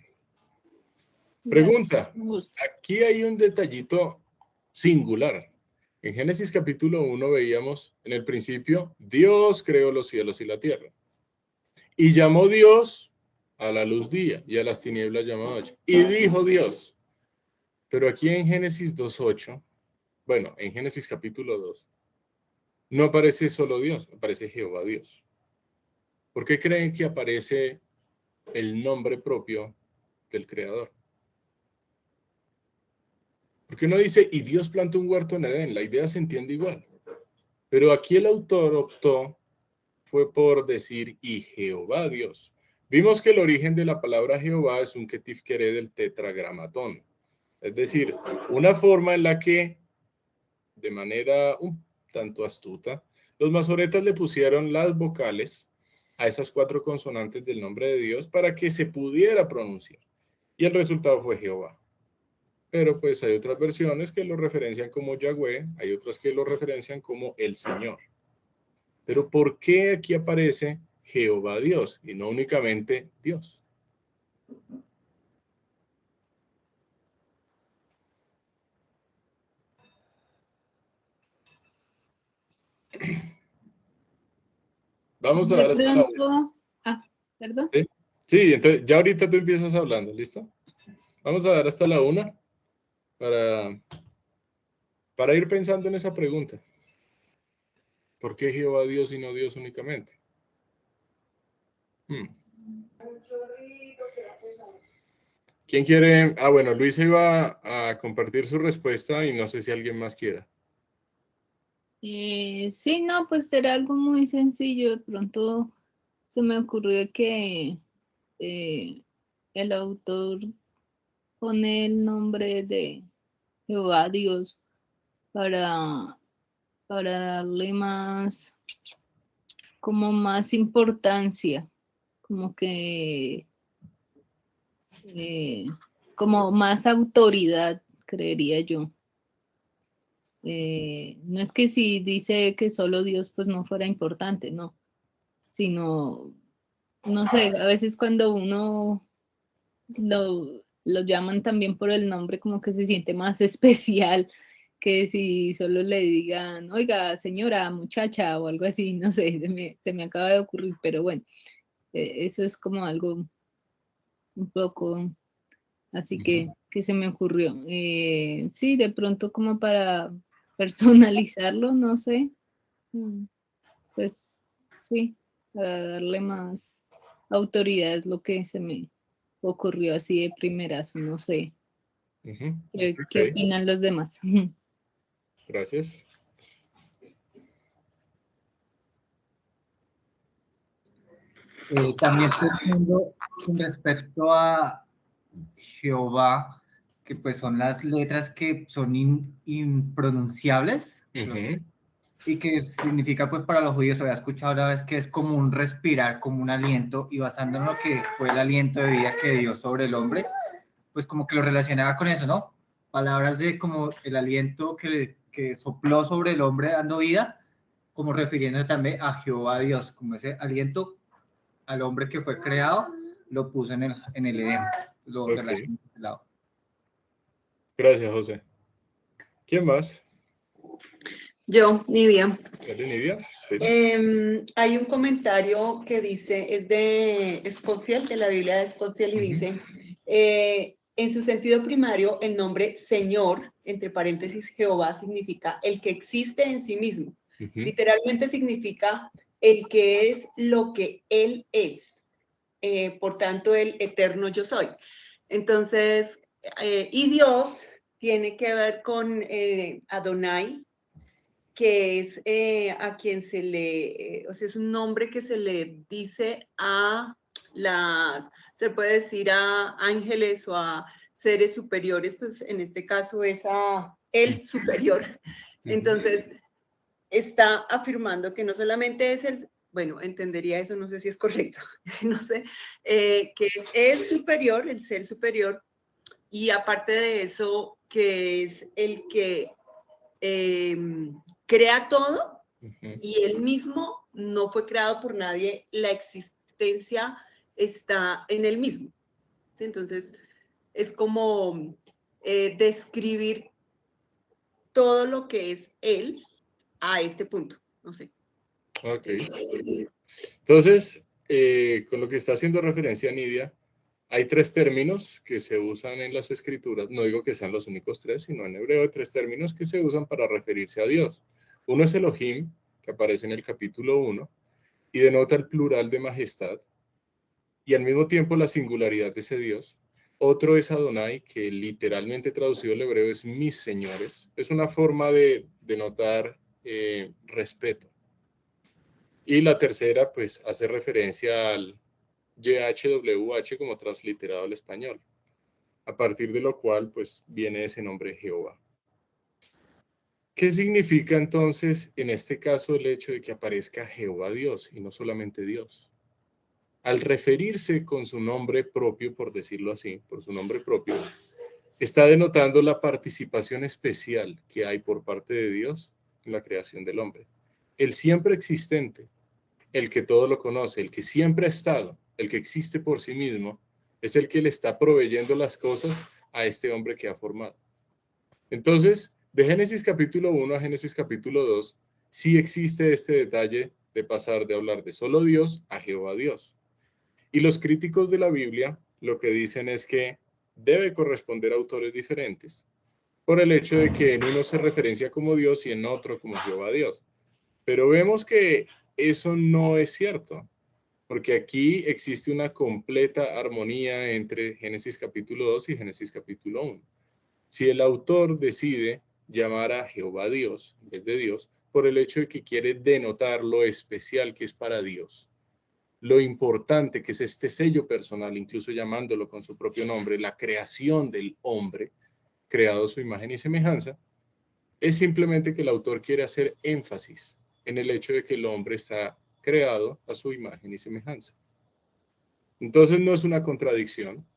Pregunta. Un gusto. Aquí hay un detallito singular. En Génesis capítulo 1 veíamos, en el principio, Dios creó los cielos y la tierra. Y llamó Dios a la luz día y a las tinieblas llamó noche. Y dijo Dios. Pero aquí en Génesis 2.8, bueno, en Génesis capítulo 2, no aparece solo Dios, aparece Jehová Dios. ¿Por qué creen que aparece el nombre propio del Creador? Porque no dice, y Dios plantó un huerto en Edén, la idea se entiende igual. Pero aquí el autor optó, fue por decir, y Jehová Dios. Vimos que el origen de la palabra Jehová es un ketif queré del tetragramatón. Es decir, una forma en la que, de manera un tanto astuta, los masoretas le pusieron las vocales a esas 4 consonantes del nombre de Dios para que se pudiera pronunciar. Y el resultado fue Jehová. Pero pues hay otras versiones que lo referencian como Yahweh, hay otras que lo referencian como el Señor. Pero ¿por qué aquí aparece Jehová Dios y no únicamente Dios? Vamos a De dar hasta la pronto, perdón. ¿Sí? Sí, entonces ya ahorita tú empiezas hablando, ¿listo? Vamos a dar hasta la 1 para ir pensando en esa pregunta. ¿Por qué Jehová Dios y no Dios únicamente? ¿Quién quiere? Ah, bueno, Luis iba a compartir su respuesta y no sé si alguien más quiera. Sí, no, pues era algo muy sencillo. De pronto se me ocurrió que el autor pone el nombre de Jehová Dios para, para darle más, como más importancia, como que, como más autoridad, creería yo. No es que si dice que solo Dios pues no fuera importante, no, sino, no sé, a veces cuando uno lo llaman también por el nombre como que se siente más especial que si solo le digan, oiga, señora, muchacha o algo así, no sé, se me acaba de ocurrir, pero bueno, eso es como algo un poco así que se me ocurrió. Sí, de pronto como para personalizarlo, no sé, pues sí, para darle más autoridad es lo que se me ocurrió así de primerazo, no sé. ¿Qué Ok, opinan los demás? gracias. También pensando con respecto a Jehová, que pues son las letras que son impronunciables, y que significa pues para los judíos, había escuchado una vez que es como un respirar, como un aliento, y basando en lo que fue el aliento de vida que dio sobre el hombre, pues como que lo relacionaba con eso, ¿no? Palabras de como el aliento que sopló sobre el hombre dando vida, como refiriéndose también a Jehová Dios, como ese aliento al hombre que fue creado, lo puso en el Edén, lo relaciona con ese lado. Gracias, José. ¿Quién más? Yo, Nidia. Nidia. Hay un comentario que dice, es de Scofield, de la Biblia de Scofield, y dice, en su sentido primario, el nombre Señor, entre paréntesis Jehová, significa el que existe en sí mismo. Literalmente significa el que es lo que Él es. Por tanto, el eterno yo soy. Entonces, y Dios tiene que ver con Adonai, que es a quien se le, o sea, es un nombre que se le dice a se puede decir a ángeles o a seres superiores, pues en este caso es a el superior, Entonces, está afirmando que no solamente es bueno, entendería eso, no sé si es correcto, no sé, que es superior, el ser superior, y aparte de eso, que es el que crea todo, y él mismo no fue creado por nadie, la existencia está en él mismo. ¿Sí? Entonces, es como describir todo lo que es él a este punto, no sé. Ok. Entonces, con lo que está haciendo referencia Nidia, hay 3 términos que se usan en las escrituras. No digo que sean los únicos 3, sino en hebreo hay 3 términos que se usan para referirse a Dios. Uno es Elohim, que aparece en el capítulo 1, y denota el plural de majestad, y al mismo tiempo la singularidad de ese Dios. Otro es Adonai, que literalmente traducido al hebreo es mis señores. Es una forma de denotar respeto. Y la tercera, pues, hace referencia al YHWH como transliterado al español, a partir de lo cual, pues, viene ese nombre Jehová. ¿Qué significa entonces, en este caso, el hecho de que aparezca Jehová Dios y no solamente Dios? Al referirse con su nombre propio, por decirlo así, por su nombre propio, está denotando la participación especial que hay por parte de Dios en la creación del hombre. El siempre existente, el que todo lo conoce, el que siempre ha estado, el que existe por sí mismo, es el que le está proveyendo las cosas a este hombre que ha formado. Entonces, de Génesis capítulo 1 a Génesis capítulo 2, sí existe este detalle de pasar de hablar de solo Dios a Jehová Dios. Y los críticos de la Biblia lo que dicen es que debe corresponder a autores diferentes, por el hecho de que en uno se referencia como Dios y en otro como Jehová Dios. Pero vemos que eso no es cierto, porque aquí existe una completa armonía entre Génesis capítulo 2 y Génesis capítulo 1. Si el autor decide llamar a Jehová Dios, en vez de Dios, por el hecho de que quiere denotar lo especial que es para Dios, lo importante que es este sello personal, incluso llamándolo con su propio nombre, la creación del hombre, creado a su imagen y semejanza, es simplemente que el autor quiere hacer énfasis en el hecho de que el hombre está creado a su imagen y semejanza. Entonces no es una contradicción,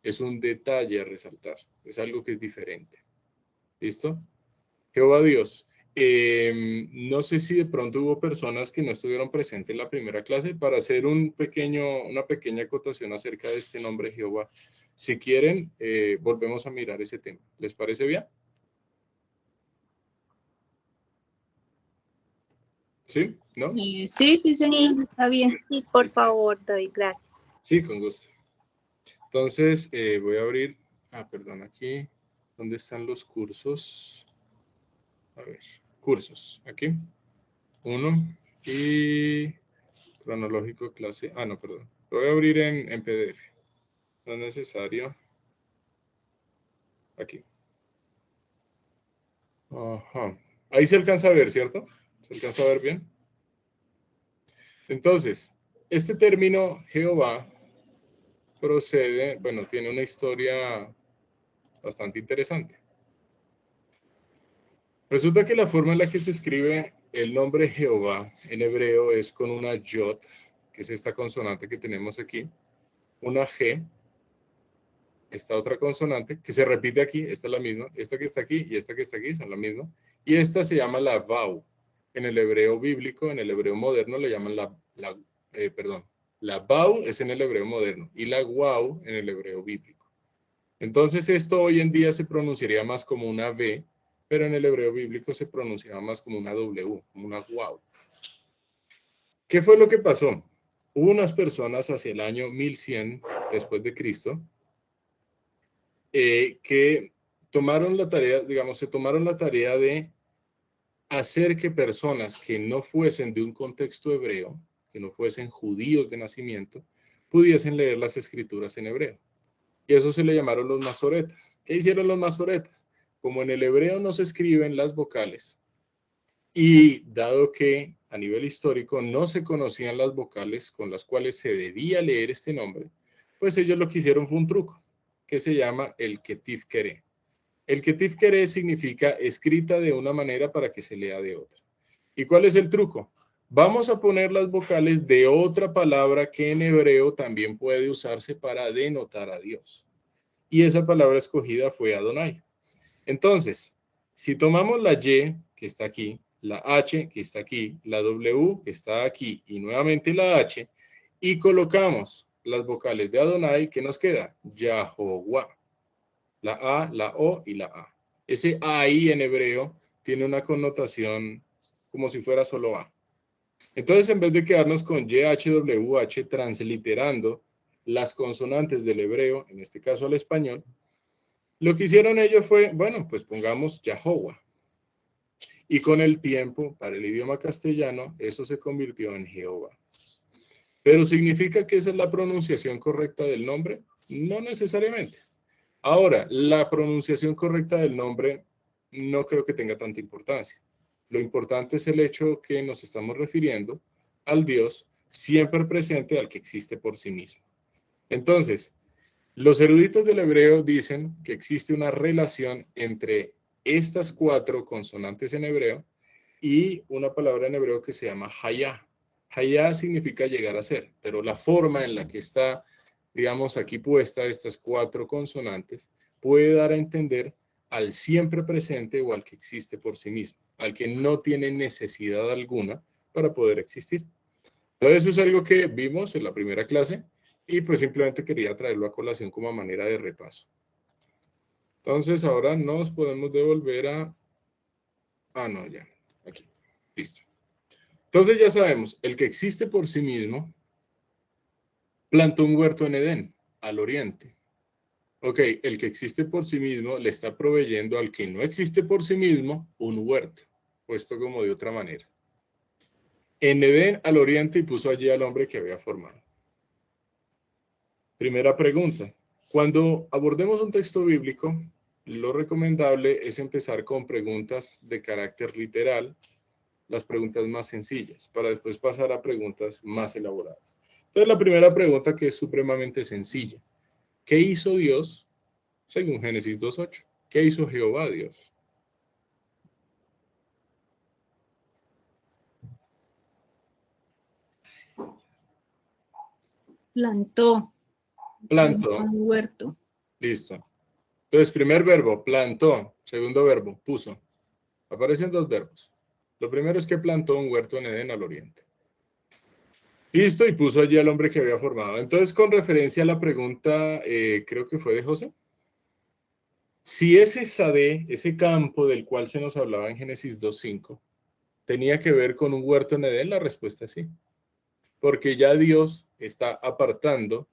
es un detalle a resaltar, es algo que es diferente. ¿Listo? Jehová Dios. No sé si de pronto hubo personas que no estuvieron presentes en la primera clase para hacer una pequeña acotación acerca de este nombre Jehová. Si quieren, volvemos a mirar ese tema. ¿Les parece bien? ¿Sí? ¿No? Sí, señor, está bien. Sí, por favor, David, gracias. Sí, con gusto. Entonces, voy a abrir, perdón, aquí, ¿dónde están los cursos? A ver, cursos, aquí. 1 y cronológico clase, no, perdón. Lo voy a abrir en PDF. No es necesario. Aquí. Ajá. Ahí se alcanza a ver, ¿cierto? ¿Se alcanza a ver bien? Entonces, este término Jehová procede, bueno, tiene una historia bastante interesante. Resulta que la forma en la que se escribe el nombre Jehová en hebreo es con una yod, que es esta consonante que tenemos aquí, una G, esta otra consonante, que se repite aquí, esta es la misma, esta que está aquí y esta que está aquí son la misma, y esta se llama la Vau. En el hebreo bíblico, en el hebreo moderno le llaman la Vau es en el hebreo moderno y la Wau en el hebreo bíblico. Entonces esto hoy en día se pronunciaría más como una V, pero en el hebreo bíblico se pronunciaba más como una W, como una Wau. ¿Qué fue lo que pasó? Hubo unas personas hacia el año 1100 después de Cristo que tomaron la tarea, digamos, se tomaron la tarea de hacer que personas que no fuesen de un contexto hebreo, que no fuesen judíos de nacimiento, pudiesen leer las escrituras en hebreo. Y eso se le llamaron los masoretas. ¿Qué hicieron los masoretas? Como en el hebreo no se escriben las vocales, y dado que a nivel histórico no se conocían las vocales con las cuales se debía leer este nombre, pues ellos lo que hicieron fue un truco, que se llama el Ketiv Kere. El ketif queré significa escrita de una manera para que se lea de otra. ¿Y cuál es el truco? Vamos a poner las vocales de otra palabra que en hebreo también puede usarse para denotar a Dios. Y esa palabra escogida fue Adonai. Entonces, si tomamos la Y, que está aquí, la H, que está aquí, la W, que está aquí, y nuevamente la H, y colocamos las vocales de Adonai, ¿qué nos queda? Yahová. La A, la O y la A. Ese ahí en hebreo tiene una connotación como si fuera solo A. Entonces, en vez de quedarnos con YHWH transliterando las consonantes del hebreo, en este caso al español, lo que hicieron ellos fue, bueno, pues pongamos Yahová. Y con el tiempo, para el idioma castellano, eso se convirtió en Jehová. ¿Pero significa que esa es la pronunciación correcta del nombre? No necesariamente. Ahora, la pronunciación correcta del nombre no creo que tenga tanta importancia. Lo importante es el hecho que nos estamos refiriendo al Dios siempre presente, al que existe por sí mismo. Entonces, los eruditos del hebreo dicen que existe una relación entre estas 4 consonantes en hebreo y una palabra en hebreo que se llama hayá. Hayá significa llegar a ser, pero la forma en la que está, digamos, aquí puesta estas 4 consonantes puede dar a entender al siempre presente o al que existe por sí mismo, al que no tiene necesidad alguna para poder existir. Entonces eso es algo que vimos en la primera clase y pues simplemente quería traerlo a colación como manera de repaso. Entonces ahora nos podemos devolver a... Ah, no, ya, aquí, listo. Entonces ya sabemos, el que existe por sí mismo plantó un huerto en Edén, al oriente. Ok, el que existe por sí mismo le está proveyendo al que no existe por sí mismo un huerto, puesto como de otra manera. En Edén, al oriente, y puso allí al hombre que había formado. Primera pregunta. Cuando abordemos un texto bíblico, lo recomendable es empezar con preguntas de carácter literal, las preguntas más sencillas, para después pasar a preguntas más elaboradas. Entonces, la primera pregunta, que es supremamente sencilla. ¿Qué hizo Dios? Según Génesis 2:8. ¿Qué hizo Jehová Dios? Plantó. Plantó. Un huerto. Listo. Entonces, primer verbo, plantó. Segundo verbo, puso. Aparecen 2 verbos. Lo primero es que plantó un huerto en Edén, al oriente. Listo, y puso allí al hombre que había formado. Entonces, con referencia a la pregunta, creo que fue de José. Si ese Sadé, ese campo del cual se nos hablaba en Génesis 2:5, tenía que ver con un huerto en Edén, la respuesta es sí. Porque ya Dios está apartando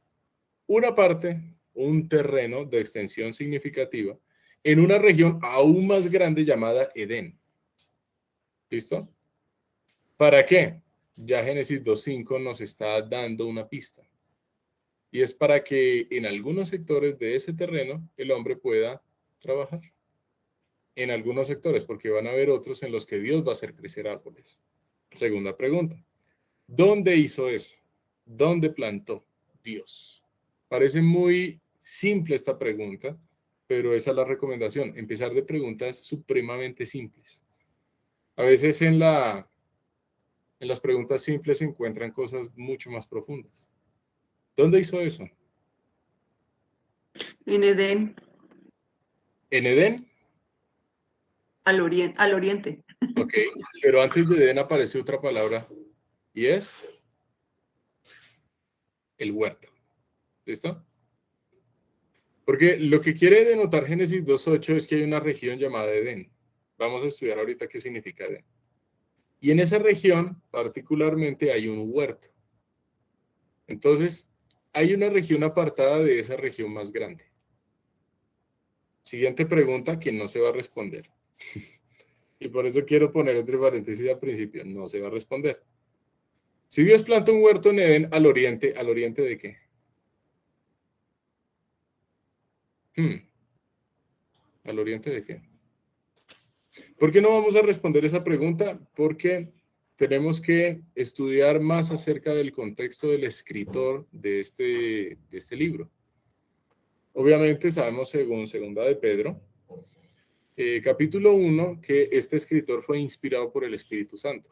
una parte, un terreno de extensión significativa, en una región aún más grande llamada Edén. ¿Listo? ¿Para qué? Ya Génesis 2:5 nos está dando una pista. Y es para que en algunos sectores de ese terreno el hombre pueda trabajar. En algunos sectores, porque van a haber otros en los que Dios va a hacer crecer árboles. Segunda pregunta. ¿Dónde hizo eso? ¿Dónde plantó Dios? Parece muy simple esta pregunta, pero esa es la recomendación. Empezar de preguntas supremamente simples. A veces en las preguntas simples se encuentran cosas mucho más profundas. ¿Dónde hizo eso? En Edén, ¿En Edén? al oriente. Ok, pero antes de Edén aparece otra palabra y es el huerto. ¿Listo? Porque lo que quiere denotar Génesis 2:8 es que hay una región llamada Edén. Vamos a estudiar ahorita qué significa Edén. Y en esa región particularmente hay un huerto. Entonces, hay una región apartada de esa región más grande. Siguiente pregunta que no se va a responder. Y por eso quiero poner entre paréntesis al principio, no se va a responder. Si Dios planta un huerto en Edén ¿al oriente de qué? ¿Al oriente de qué? ¿Por qué no vamos a responder esa pregunta? Porque tenemos que estudiar más acerca del contexto del escritor de este libro. Obviamente sabemos, según Segunda de Pedro, capítulo 1, que este escritor fue inspirado por el Espíritu Santo.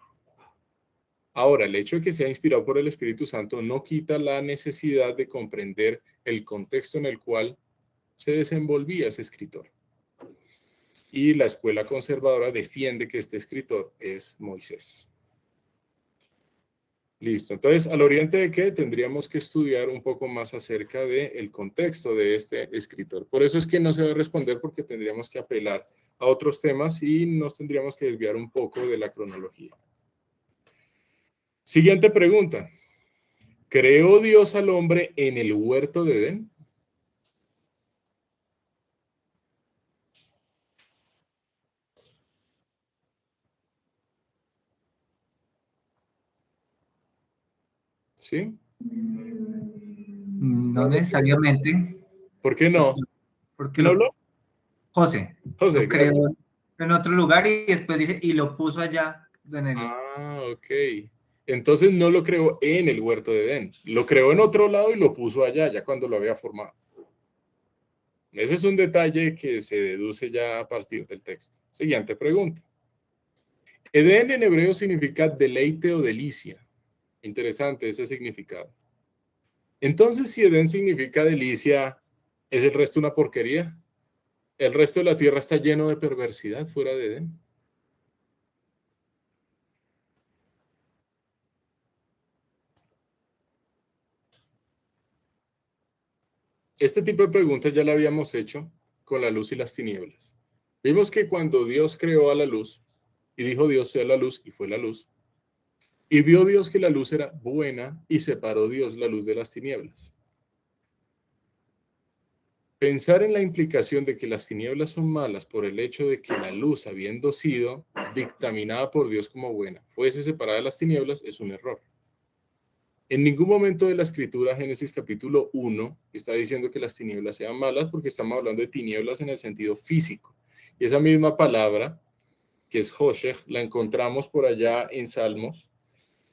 Ahora, el hecho de que sea inspirado por el Espíritu Santo no quita la necesidad de comprender el contexto en el cual se desenvolvía ese escritor. Y la escuela conservadora defiende que este escritor es Moisés. Listo. Entonces, ¿al oriente de qué? Tendríamos que estudiar un poco más acerca del contexto de este escritor. Por eso es que no se va a responder, porque tendríamos que apelar a otros temas y nos tendríamos que desviar un poco de la cronología. Siguiente pregunta. ¿Creó Dios al hombre en el huerto de Edén? ¿Sí? No necesariamente. ¿Por qué no? Porque ¿Quién habló? José. José, Lo gracias. creó en otro lugar y después dice, y lo puso allá. Ah, ok. Entonces no lo creó en el huerto de Edén. Lo creó en otro lado y lo puso allá, ya cuando lo había formado. Ese es un detalle que se deduce ya a partir del texto. Siguiente pregunta. Edén en hebreo significa deleite o delicia. Interesante ese significado. Entonces, si Edén significa delicia, ¿es el resto una porquería? ¿El resto de la tierra está lleno de perversidad fuera de Edén? Este tipo de preguntas ya la habíamos hecho con la luz y las tinieblas. Vimos que cuando Dios creó a la luz, y dijo Dios sea la luz, y fue la luz, y vio Dios que la luz era buena, y separó Dios la luz de las tinieblas. Pensar en la implicación de que las tinieblas son malas por el hecho de que la luz, habiendo sido dictaminada por Dios como buena, fuese separada de las tinieblas, es un error. En ningún momento de la escritura, Génesis capítulo 1, está diciendo que las tinieblas sean malas, porque estamos hablando de tinieblas en el sentido físico. Y esa misma palabra, que es Hoshech, la encontramos por allá en Salmos,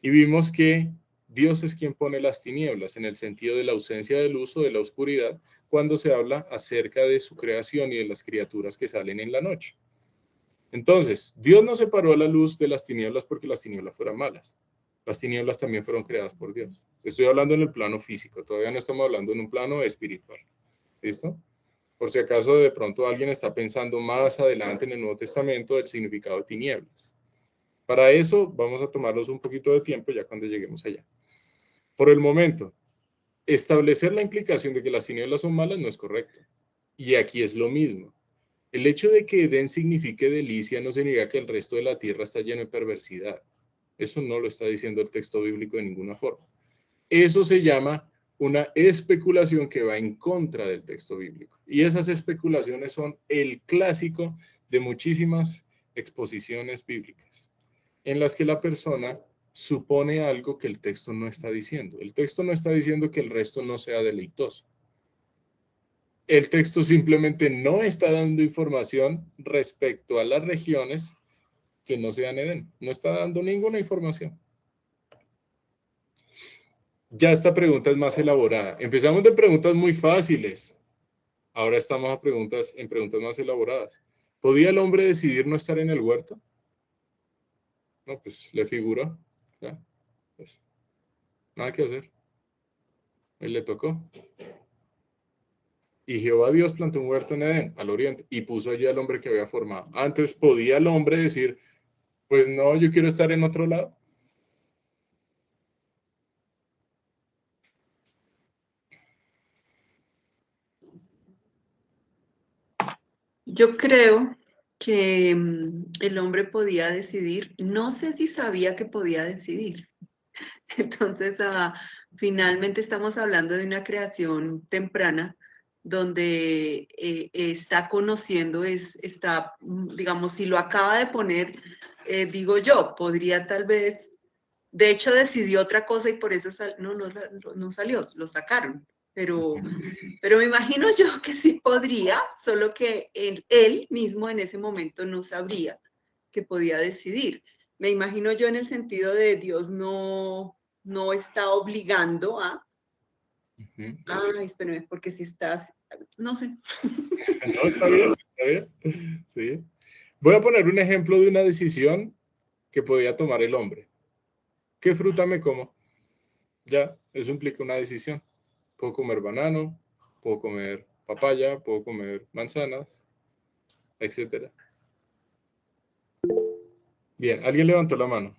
y vimos que Dios es quien pone las tinieblas en el sentido de la ausencia de luz o de la oscuridad, cuando se habla acerca de su creación y de las criaturas que salen en la noche. Entonces, Dios no separó la luz de las tinieblas porque las tinieblas fueran malas. Las tinieblas también fueron creadas por Dios. Estoy hablando en el plano físico, todavía no estamos hablando en un plano espiritual. ¿Listo? Por si acaso de pronto alguien está pensando más adelante en el Nuevo Testamento del significado de tinieblas. Para eso vamos a tomarnos un poquito de tiempo ya cuando lleguemos allá. Por el momento, establecer la implicación de que las tinieblas son malas no es correcto. Y aquí es lo mismo. El hecho de que Edén signifique delicia no significa que el resto de la tierra está lleno de perversidad. Eso no lo está diciendo el texto bíblico de ninguna forma. Eso se llama una especulación que va en contra del texto bíblico. Y esas especulaciones son el clásico de muchísimas exposiciones bíblicas, en las que la persona supone algo que el texto no está diciendo. El texto no está diciendo que el resto no sea deleitoso. El texto simplemente no está dando información respecto a las regiones que no sean Edén. No está dando ninguna información. Ya esta pregunta es más elaborada. Empezamos de preguntas muy fáciles. Ahora estamos en preguntas más elaboradas. ¿Podía el hombre decidir no estar en el huerto? No, pues le figuró. Ya, pues, nada que hacer. Él le tocó. Y Jehová Dios plantó un huerto en Edén, al oriente, y puso allí al hombre que había formado. Antes podía el hombre decir, pues no, yo quiero estar en otro lado. Yo creo que el hombre podía decidir, no sé si sabía que podía decidir. Entonces, finalmente estamos hablando de una creación temprana donde está conociendo, digamos, si lo acaba de poner, digo yo, podría tal vez, de hecho decidió otra cosa y por eso no salió, lo sacaron. Pero me imagino yo que sí podría, solo que él mismo en ese momento no sabría que podía decidir. Me imagino yo en el sentido de Dios no está obligando a... Ay, espérame, porque si estás... No sé. No, está bien, ver? Sí. Voy a poner un ejemplo de una decisión que podía tomar el hombre. ¿Qué fruta me como? Ya, eso implica una decisión. Puedo comer banano, puedo comer papaya, puedo comer manzanas, etcétera. Bien, ¿alguien levantó la mano?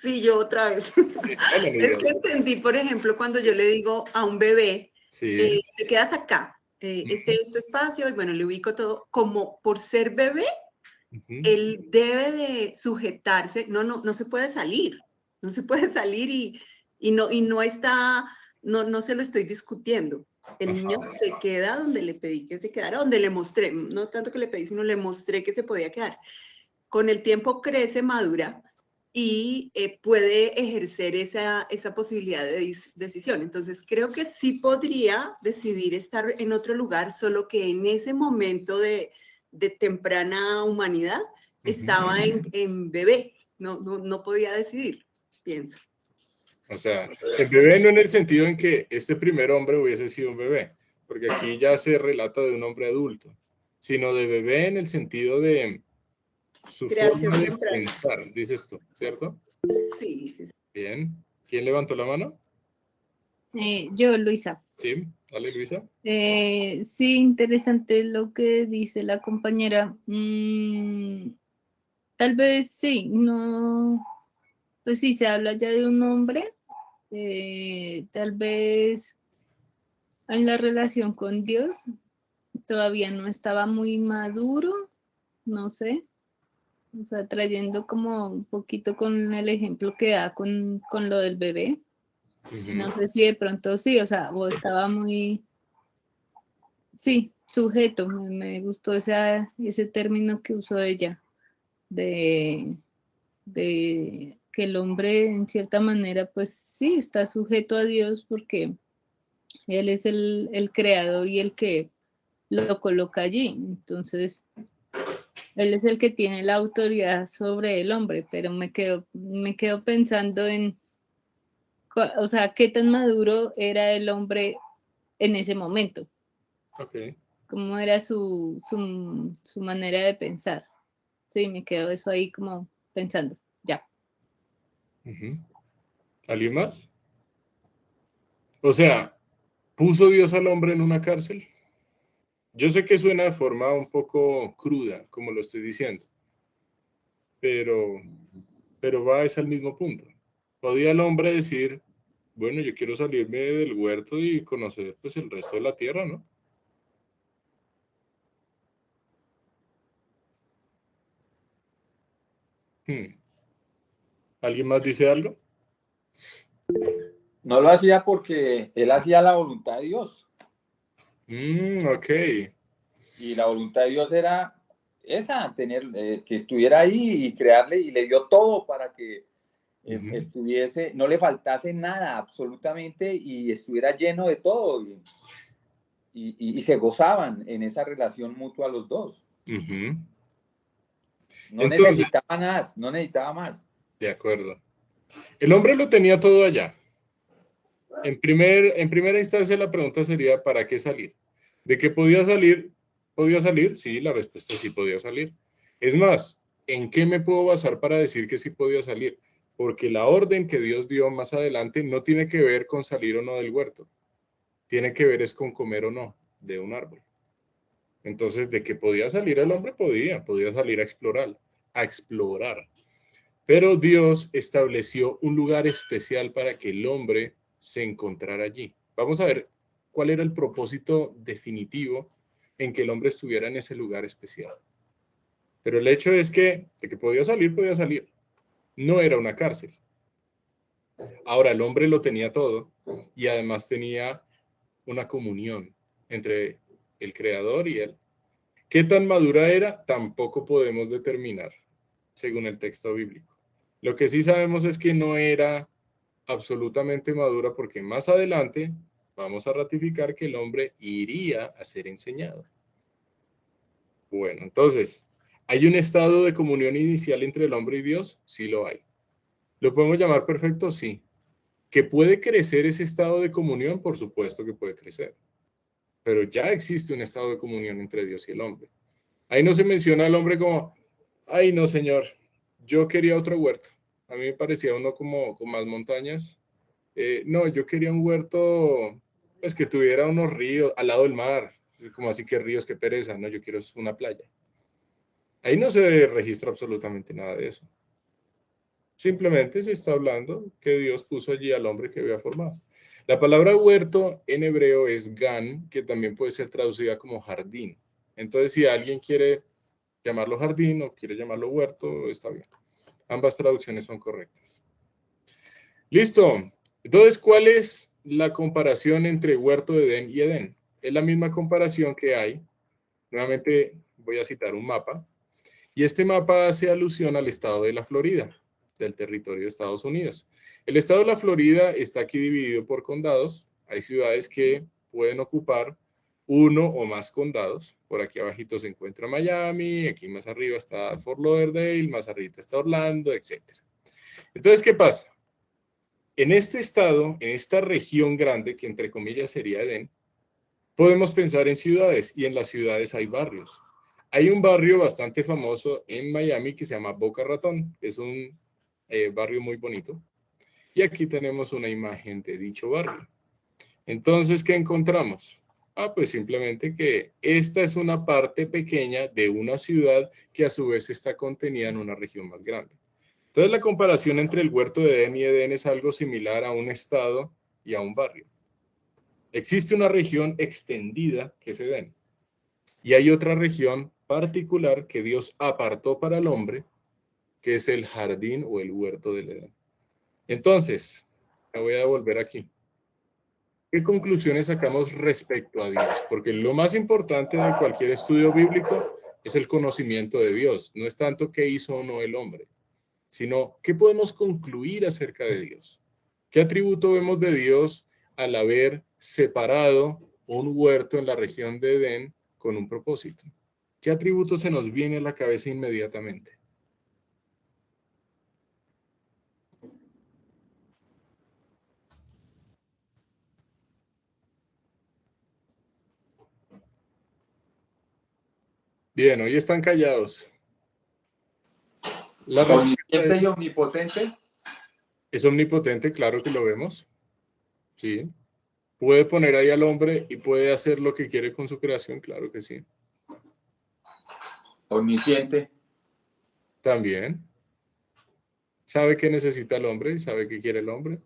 Sí, yo otra vez. Dale, Es Nidia. que entendí, por ejemplo, cuando yo le digo a un bebé, Sí. te quedas acá, este es tu espacio, y bueno, le ubico todo, como por ser bebé, Ujú. él debe de sujetarse, no se puede salir, no se puede salir y no está, no se lo estoy discutiendo. El niño se queda donde le pedí que se quedara, donde le mostré, no tanto que le pedí, sino le mostré que se podía quedar. Con el tiempo crece, madura y puede ejercer esa posibilidad de decisión. Entonces, creo que sí podría decidir estar en otro lugar, solo que en ese momento de temprana humanidad estaba en bebé, no podía decidir, pienso. O sea, el bebé no en el sentido en que este primer hombre hubiese sido un bebé, porque aquí ya se relata de un hombre adulto, sino de bebé en el sentido de su Creación forma de temprana. pensar, dices tú, ¿cierto? Sí, sí. Bien. ¿Quién levantó la mano? Yo, Luisa. Sí, dale, Luisa. Sí, interesante lo que dice la compañera. Tal vez sí, no, pues sí, se habla ya de un hombre, tal vez en la relación con Dios todavía no estaba muy maduro, no sé, o sea, trayendo como un poquito con el ejemplo que da con lo del bebé. No sé si de pronto sí, o sea, o estaba muy, sí, sujeto, me gustó ese término que usó ella, de que el hombre en cierta manera pues sí está sujeto a Dios porque Él es el creador y el que lo coloca allí. Entonces, Él es el que tiene la autoridad sobre el hombre, pero me quedo pensando en, o sea, qué tan maduro era el hombre en ese momento. Ok. Cómo era su manera de pensar. Sí, me quedo eso ahí como pensando, ya. ¿Alguien más? O sea, ¿puso Dios al hombre en una cárcel? Yo sé que suena de forma un poco cruda, como lo estoy diciendo, pero va es al mismo punto. ¿Podía el hombre decir, bueno, yo quiero salirme del huerto y conocer pues el resto de la tierra, ¿no? ¿Alguien más dice algo? No lo hacía porque él hacía la voluntad de Dios. Ok. Y la voluntad de Dios era esa, tener, que estuviera ahí y crearle, y le dio todo para que estuviese, no le faltase nada absolutamente y estuviera lleno de todo. Y se gozaban en esa relación mutua los dos. No Entonces, necesitaba más, no necesitaba más. de acuerdo. El hombre lo tenía todo allá. En primera instancia la pregunta sería, ¿para qué salir? ¿De qué podía salir? ¿Podía salir? Sí, la respuesta es sí podía salir. Es más, ¿en qué me puedo basar para decir que sí podía salir? Porque la orden que Dios dio más adelante no tiene que ver con salir o no del huerto. Tiene que ver es con comer o no de un árbol. Entonces, ¿de qué podía salir el hombre? Podía salir a explorar. Pero Dios estableció un lugar especial para que el hombre se encontrara allí. Vamos a ver cuál era el propósito definitivo en que el hombre estuviera en ese lugar especial. Pero el hecho es que de que podía salir. No era una cárcel. Ahora el hombre lo tenía todo y además tenía una comunión entre el creador y él. ¿Qué tan madura era? Tampoco podemos determinar, según el texto bíblico. Lo que sí sabemos es que no era absolutamente madura porque más adelante vamos a ratificar que el hombre iría a ser enseñado. Bueno, entonces, ¿hay un estado de comunión inicial entre el hombre y Dios? Sí lo hay. ¿Lo podemos llamar perfecto? Sí. ¿Que puede crecer ese estado de comunión? Por supuesto que puede crecer. Pero ya existe un estado de comunión entre Dios y el hombre. Ahí no se menciona al hombre como, ay no señor, yo quería otro huerto. A mí me parecía uno como con más montañas. No, yo quería un huerto pues que tuviera unos ríos al lado del mar. Como así que ríos, qué pereza, no, yo quiero una playa. Ahí no se registra absolutamente nada de eso. Simplemente se está hablando que Dios puso allí al hombre que había formado. La palabra huerto en hebreo es gan, que también puede ser traducida como jardín. Entonces, si alguien quiere llamarlo jardín o quiere llamarlo huerto, está bien. Ambas traducciones son correctas. Listo. Entonces, ¿cuál es la comparación entre huerto de Edén y Edén? Es la misma comparación que hay. Nuevamente voy a citar un mapa. Y este mapa hace alusión al estado de la Florida, del territorio de Estados Unidos. El estado de la Florida está aquí dividido por condados. Hay ciudades que pueden ocupar uno o más condados. Por aquí abajito se encuentra Miami, aquí más arriba está Fort Lauderdale, más arriba está Orlando, etc. Entonces, ¿qué pasa? En este estado, en esta región grande, que entre comillas sería Edén, podemos pensar en ciudades, y en las ciudades hay barrios. Hay un barrio bastante famoso en Miami que se llama Boca Ratón, es un barrio muy bonito. Y aquí tenemos una imagen de dicho barrio. Entonces, ¿qué encontramos? Pues simplemente que esta es una parte pequeña de una ciudad que a su vez está contenida en una región más grande. Entonces, la comparación entre el huerto de Edén y Edén es algo similar a un estado y a un barrio. Existe una región extendida que es Edén. Y hay otra región particular que Dios apartó para el hombre, que es el jardín o el huerto del Edén. Entonces, me voy a devolver aquí. ¿Qué conclusiones sacamos respecto a Dios? Porque lo más importante de cualquier estudio bíblico es el conocimiento de Dios. No es tanto qué hizo o no el hombre, sino qué podemos concluir acerca de Dios. ¿Qué atributo vemos de Dios al haber separado un huerto en la región de Edén con un propósito? ¿Qué atributo se nos viene a la cabeza inmediatamente? Bien, hoy están callados. La Omnisciente y omnipotente. Es omnipotente, claro que lo vemos. Sí. Puede poner ahí al hombre y puede hacer lo que quiere con su creación, claro que sí. Omnisciente. También. Sabe qué necesita el hombre y sabe qué quiere el hombre.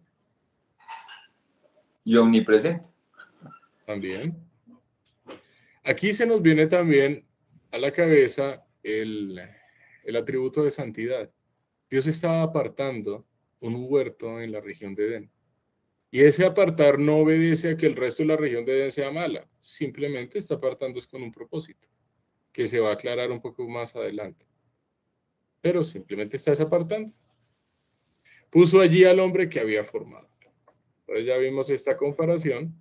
Y omnipresente. También. Aquí se nos viene también a la cabeza el atributo de santidad. Dios estaba apartando un huerto en la región de Edén. Y ese apartar no obedece a que el resto de la región de Edén sea mala. Simplemente está apartando con un propósito, que se va a aclarar un poco más adelante. Pero simplemente está desapartando. Puso allí al hombre que había formado. Entonces ya vimos esta comparación.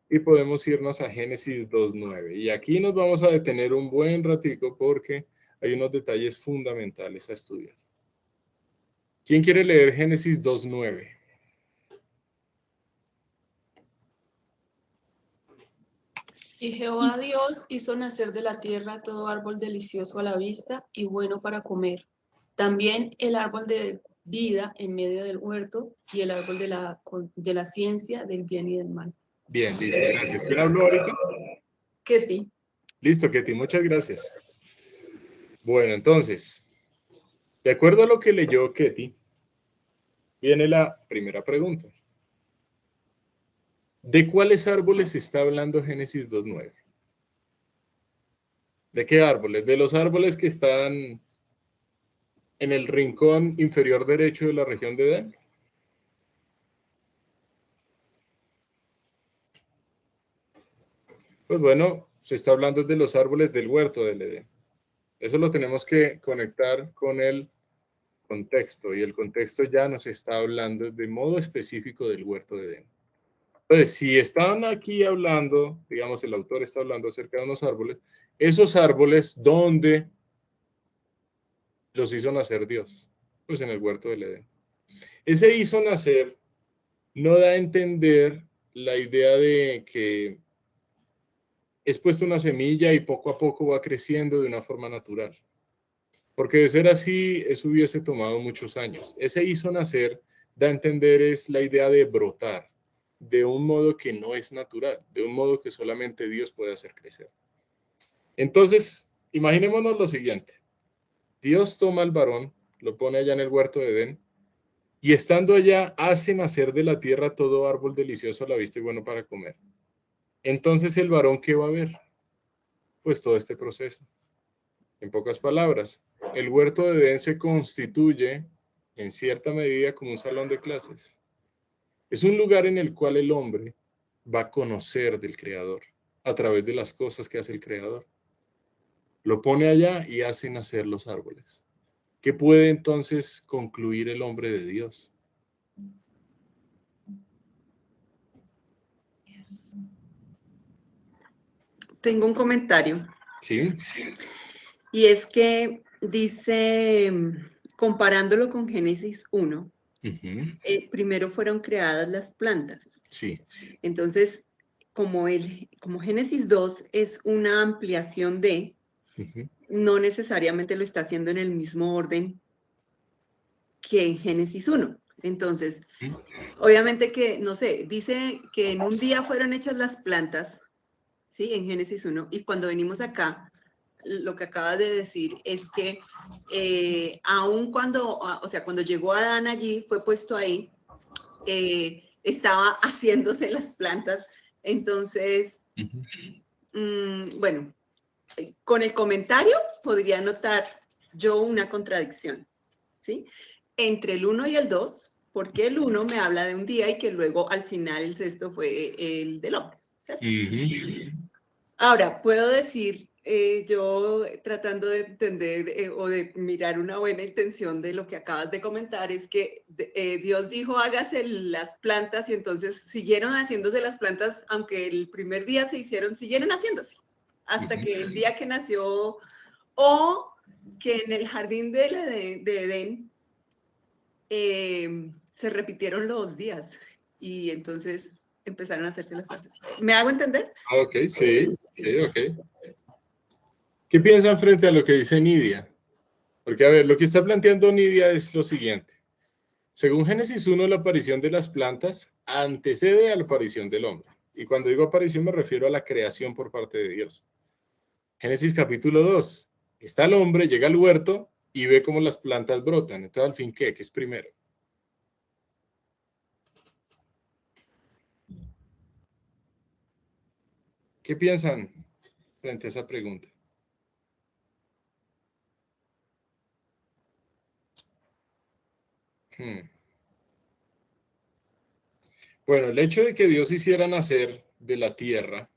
Y podemos irnos a Génesis 2.9. Y aquí nos vamos a detener un buen ratico porque hay unos detalles fundamentales a estudiar. ¿Quién quiere leer Génesis 2.9? Y Jehová Dios hizo nacer de la tierra todo árbol delicioso a la vista y bueno para comer. También el árbol de vida en medio del huerto y el árbol de la ciencia del bien y del mal. Bien, listo, gracias. ¿Quién habló ahorita? Ketty. Listo, Ketty, muchas gracias. Bueno, entonces, de acuerdo a lo que leyó Ketty, viene la primera pregunta. ¿De cuáles árboles está hablando Génesis 2.9? ¿De qué árboles? ¿De los árboles que están en el rincón inferior derecho de la región de Edén? Pues bueno, se está hablando de los árboles del huerto del Edén. Eso lo tenemos que conectar con el contexto, y el contexto ya nos está hablando de modo específico del huerto de Edén. Entonces, si están aquí hablando, digamos, el autor está hablando acerca de unos árboles, esos árboles, ¿dónde los hizo nacer Dios? Pues en el huerto del Edén. Ese hizo nacer no da a entender la idea de que es puesta una semilla y poco a poco va creciendo de una forma natural. Porque de ser así, eso hubiese tomado muchos años. Ese hizo nacer, da a entender, es la idea de brotar, de un modo que no es natural, de un modo que solamente Dios puede hacer crecer. Entonces, imaginémonos lo siguiente. Dios toma al varón, lo pone allá en el huerto de Edén, y estando allá hace nacer de la tierra todo árbol delicioso a la vista y bueno para comer. Entonces, ¿el varón qué va a ver? Pues todo este proceso. En pocas palabras, el huerto de Edén se constituye en cierta medida como un salón de clases. Es un lugar en el cual el hombre va a conocer del Creador a través de las cosas que hace el Creador. Lo pone allá y hace nacer los árboles. ¿Qué puede entonces concluir el hombre de Dios? Tengo un comentario. Sí. Y es que dice, comparándolo con Génesis 1, primero fueron creadas las plantas. Sí. Entonces, como Génesis 2 es una ampliación de, no necesariamente lo está haciendo en el mismo orden que en Génesis 1. Entonces, obviamente que, no sé, dice que en un día fueron hechas las plantas, ¿sí? En Génesis 1, y cuando venimos acá, lo que acabas de decir es que aun cuando, o sea, cuando llegó Adán allí, fue puesto ahí, estaba haciéndose las plantas. Entonces, bueno, con el comentario podría notar yo una contradicción, ¿sí? Entre el 1 y el 2, porque el 1 me habla de un día y que luego al final el sexto fue el del hombre, ¿cierto? Ahora, puedo decir, yo tratando de entender o de mirar una buena intención de lo que acabas de comentar, es que Dios dijo, hágase las plantas, y entonces siguieron haciéndose las plantas, aunque el primer día se hicieron, siguieron haciéndose, hasta que el día que nació, o que en el jardín de Edén se repitieron los días, y entonces empezaron a hacerse las plantas. ¿Me hago entender? Ok, sí, ok. ¿Qué piensan frente a lo que dice Nidia? Porque, a ver, lo que está planteando Nidia es lo siguiente. Según Génesis 1, la aparición de las plantas antecede a la aparición del hombre. Y cuando digo aparición me refiero a la creación por parte de Dios. Génesis capítulo 2. Está el hombre, llega al huerto y ve cómo las plantas brotan. Entonces, al fin, ¿qué? ¿Qué es primero? ¿Qué piensan frente a esa pregunta? Bueno, el hecho de que Dios hiciera nacer de la tierra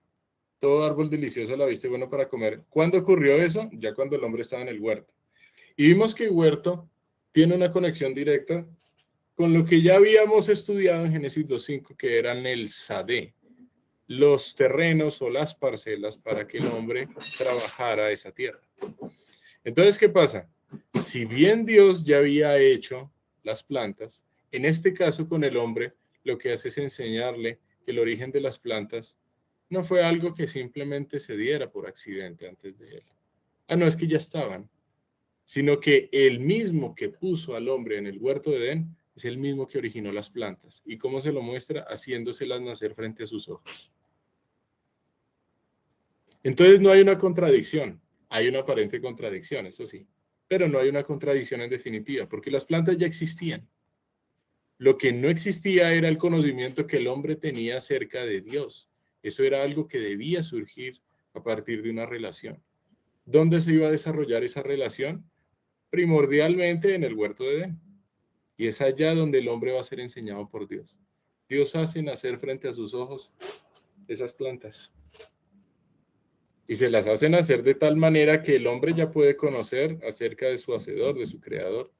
todo árbol delicioso a la vista y bueno para comer, ¿cuándo ocurrió eso? Ya cuando el hombre estaba en el huerto. Y vimos que el huerto tiene una conexión directa con lo que ya habíamos estudiado en Génesis 2.5, que eran el sadé, los terrenos o las parcelas para que el hombre trabajara esa tierra. Entonces, ¿qué pasa? Si bien Dios ya había hecho las plantas, en este caso con el hombre, lo que hace es enseñarle que el origen de las plantas no fue algo que simplemente se diera por accidente antes de él. No, es que ya estaban, sino que el mismo que puso al hombre en el huerto de Edén es el mismo que originó las plantas. ¿Y cómo se lo muestra? Haciéndoselas nacer frente a sus ojos. Entonces no hay una contradicción, hay una aparente contradicción, eso sí, pero no hay una contradicción en definitiva, porque las plantas ya existían. Lo que no existía era el conocimiento que el hombre tenía acerca de Dios. Eso era algo que debía surgir a partir de una relación. ¿Dónde se iba a desarrollar esa relación? Primordialmente en el huerto de Edén. Y es allá donde el hombre va a ser enseñado por Dios. Dios hace nacer frente a sus ojos esas plantas. Y se las hace nacer de tal manera que el hombre ya puede conocer acerca de su hacedor, de su creador.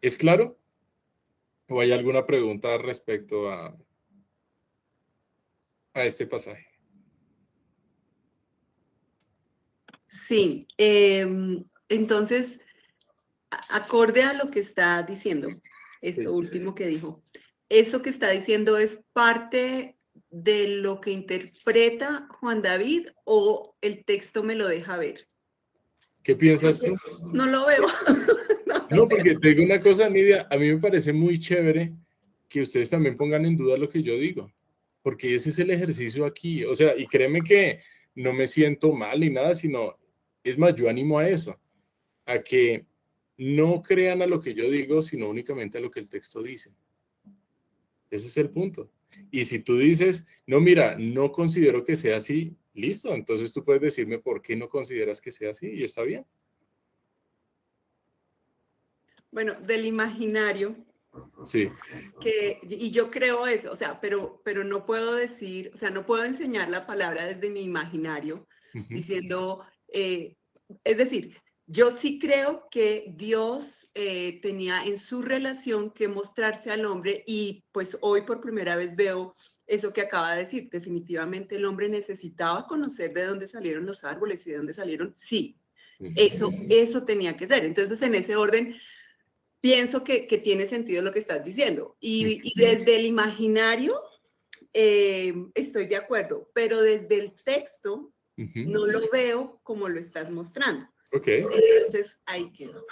¿Es claro? ¿O hay alguna pregunta respecto a este pasaje? Sí, entonces, acorde a lo que está diciendo, esto último que dijo, eso que está diciendo es parte de lo que interpreta Juan David o el texto me lo deja ver? ¿Qué piensas tú? No lo veo. No, porque te digo una cosa, Nidia, a mí me parece muy chévere que ustedes también pongan en duda lo que yo digo, porque ese es el ejercicio aquí, o sea, y créeme que no me siento mal ni nada, sino, es más, yo animo a eso, a que no crean a lo que yo digo, sino únicamente a lo que el texto dice. Ese es el punto. Y si tú dices, no, mira, no considero que sea así, listo, entonces tú puedes decirme por qué no consideras que sea así y está bien. Bueno, del imaginario. Sí. Y yo creo eso, o sea, pero no puedo decir, o sea, no puedo enseñar la palabra desde mi imaginario, diciendo, es decir, yo sí creo que Dios tenía en su relación que mostrarse al hombre y pues hoy por primera vez veo eso que acaba de decir, definitivamente el hombre necesitaba conocer de dónde salieron los árboles y de dónde salieron, sí, eso tenía que ser, entonces en ese orden pienso que tiene sentido lo que estás diciendo. Y desde el imaginario estoy de acuerdo, pero desde el texto no lo veo como lo estás mostrando. Ok. Entonces, ahí quedó.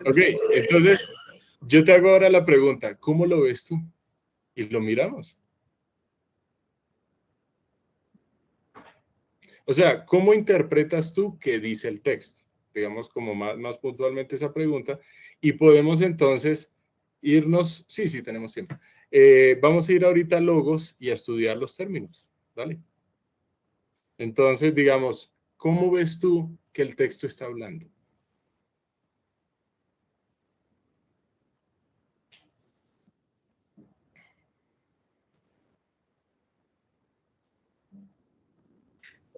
Ok, entonces yo te hago ahora la pregunta, ¿cómo lo ves tú? Y lo miramos. O sea, ¿cómo interpretas tú qué dice el texto? Digamos como más puntualmente esa pregunta. Y podemos entonces irnos, sí, tenemos tiempo. Vamos a ir ahorita a Logos y a estudiar los términos, ¿vale? Entonces, digamos, ¿cómo ves tú que el texto está hablando?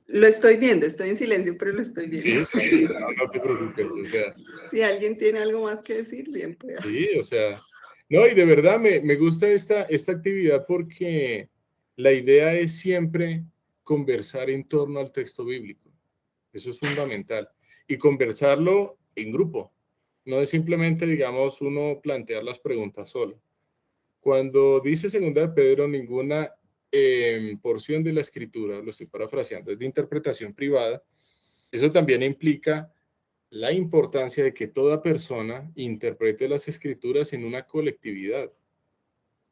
Lo estoy viendo, estoy en silencio, pero lo estoy viendo. Sí, no te preocupes, o sea. Si alguien tiene algo más que decir, bien pueda. Sí, o sea, no, y de verdad me gusta esta actividad porque la idea es siempre conversar en torno al texto bíblico. Eso es fundamental. Y conversarlo en grupo. No es simplemente, digamos, uno plantear las preguntas solo. Cuando dice segunda de Pedro, ninguna porción de la escritura, lo estoy parafraseando, es de interpretación privada, eso también implica la importancia de que toda persona interprete las escrituras en una colectividad.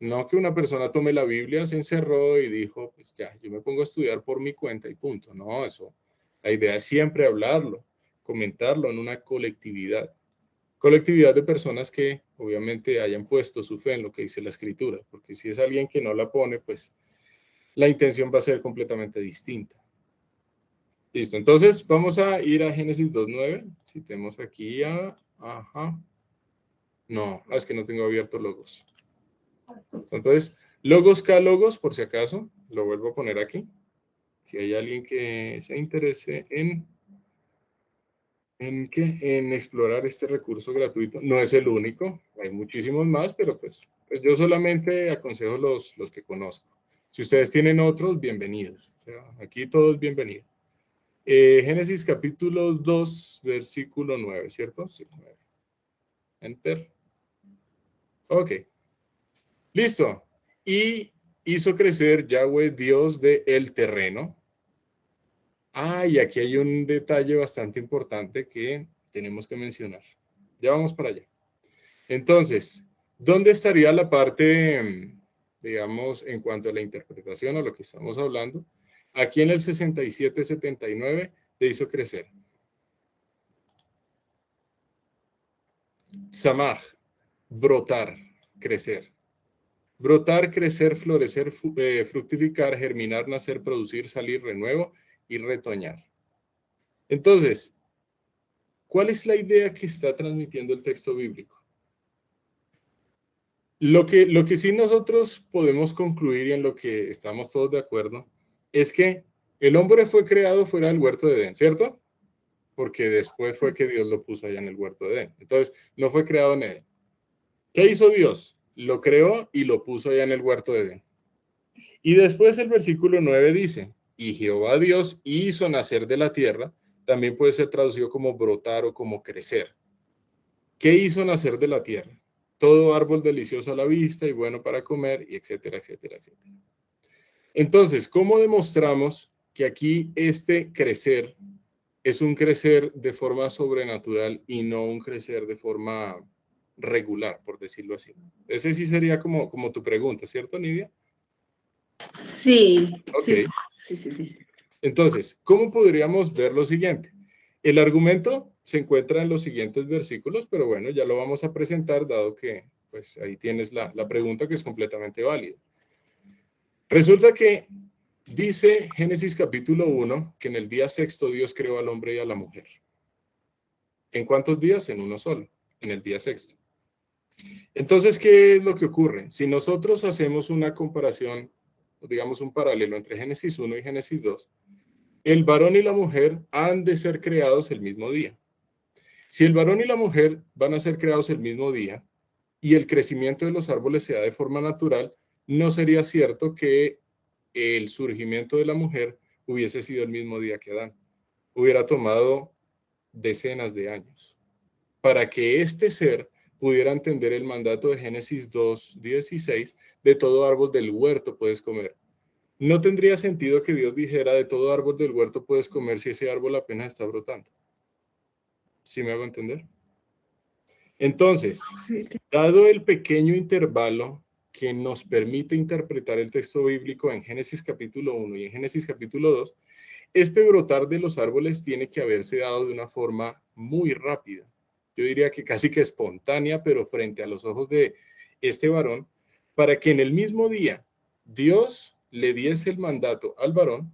No que una persona tome la Biblia, se encerró y dijo, pues ya, yo me pongo a estudiar por mi cuenta y punto. No, eso. La idea es siempre hablarlo, comentarlo en una colectividad. Colectividad de personas que obviamente hayan puesto su fe en lo que dice la escritura, porque si es alguien que no la pone, pues la intención va a ser completamente distinta. Listo, entonces vamos a ir a Génesis 2.9. Si tenemos aquí ajá. No, es que no tengo abierto Logos. Entonces, Logos K Logos, por si acaso, lo vuelvo a poner aquí. Si hay alguien que se interese en explorar este recurso gratuito, no es el único, hay muchísimos más, pero pues yo solamente aconsejo los que conozco. Si ustedes tienen otros, bienvenidos. O sea, aquí todos bienvenidos. Génesis capítulo 2, versículo 9, ¿cierto? Sí, 9. Enter. Ok. Listo. Y hizo crecer Yahweh, Dios del terreno. Y aquí hay un detalle bastante importante que tenemos que mencionar. Ya vamos para allá. Entonces, ¿dónde estaría la parte, digamos, en cuanto a la interpretación o lo que estamos hablando? Aquí en el 67-79 te hizo crecer. Samaj, brotar, crecer. Brotar, crecer, florecer, fructificar, germinar, nacer, producir, salir, renuevo y retoñar. Entonces, ¿cuál es la idea que está transmitiendo el texto bíblico? Lo que sí nosotros podemos concluir y en lo que estamos todos de acuerdo es que el hombre fue creado fuera del huerto de Edén, ¿cierto? Porque después fue que Dios lo puso allá en el huerto de Edén. Entonces, no fue creado en Edén. ¿Qué hizo Dios? Lo creó y lo puso allá en el huerto de Edén. Y después el versículo 9 dice, y Jehová Dios hizo nacer de la tierra, también puede ser traducido como brotar o como crecer. ¿Qué hizo nacer de la tierra? Todo árbol delicioso a la vista y bueno para comer, y etcétera, etcétera, etcétera. Entonces, ¿cómo demostramos que aquí este crecer es un crecer de forma sobrenatural y no un crecer de forma regular, por decirlo así? Ese sí sería como tu pregunta, ¿cierto, Nidia? Sí, Ok. sí. Entonces, ¿cómo podríamos ver lo siguiente? El argumento se encuentra en los siguientes versículos, pero bueno, ya lo vamos a presentar, dado que pues ahí tienes la pregunta, que es completamente válida. Resulta que dice Génesis capítulo 1 que en el día sexto Dios creó al hombre y a la mujer. ¿En cuántos días? En uno solo, en el día sexto. Entonces, ¿qué es lo que ocurre? Si nosotros hacemos una comparación, digamos un paralelo entre Génesis 1 y Génesis 2, el varón y la mujer han de ser creados el mismo día. Si el varón y la mujer van a ser creados el mismo día y el crecimiento de los árboles se da de forma natural, no sería cierto que el surgimiento de la mujer hubiese sido el mismo día que Adán. Hubiera tomado decenas de años para que este ser pudiera entender el mandato de Génesis 2:16, de todo árbol del huerto puedes comer. No tendría sentido que Dios dijera de todo árbol del huerto puedes comer si ese árbol apenas está brotando. ¿Sí me hago entender? Entonces, dado el pequeño intervalo que nos permite interpretar el texto bíblico en Génesis capítulo 1 y en Génesis capítulo 2, este brotar de los árboles tiene que haberse dado de una forma muy rápida. Yo diría que casi que espontánea, pero frente a los ojos de este varón, para que en el mismo día Dios le diese el mandato al varón,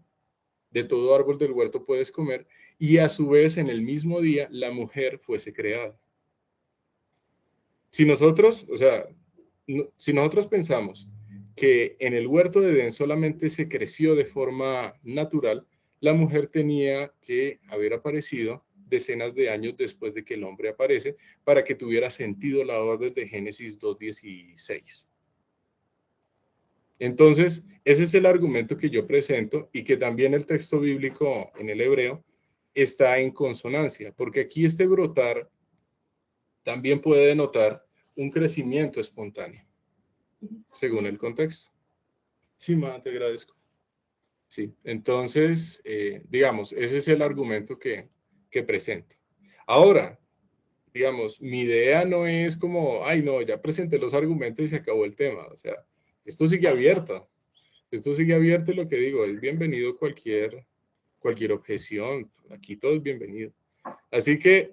de todo árbol del huerto puedes comer, y a su vez en el mismo día la mujer fuese creada. Si nosotros, si nosotros pensamos que en el huerto de Edén solamente se creció de forma natural, la mujer tenía que haber aparecido decenas de años después de que el hombre aparece para que tuviera sentido la orden de Génesis 2:16. Entonces, ese es el argumento que yo presento y que también el texto bíblico en el hebreo está en consonancia, porque aquí este brotar también puede denotar un crecimiento espontáneo, según el contexto. Sí, ma, te agradezco. Sí, entonces, digamos, ese es el argumento que presento. Ahora, digamos, mi idea no es como, ay, no, ya presenté los argumentos y se acabó el tema. O sea, esto sigue abierto. Esto sigue abierto y lo que digo, es bienvenido cualquier objeción. Aquí todo es bienvenido. Así que,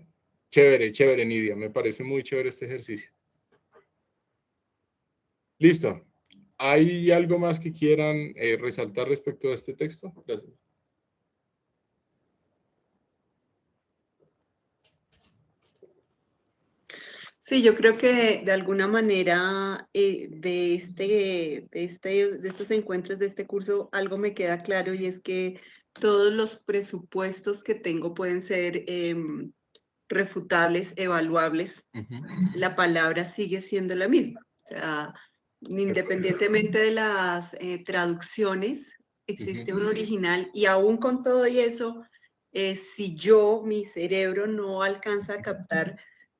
chévere, Nidia. Me parece muy chévere este ejercicio. Listo. ¿Hay algo más que quieran resaltar respecto a este texto? Gracias. Sí, yo creo que de alguna manera de estos encuentros, de este curso, algo me queda claro y es que todos los presupuestos que tengo pueden ser refutables, evaluables. La palabra sigue siendo la misma. O sea, independientemente de las traducciones, existe un original y aún con todo y eso, si mi cerebro no alcanza a captar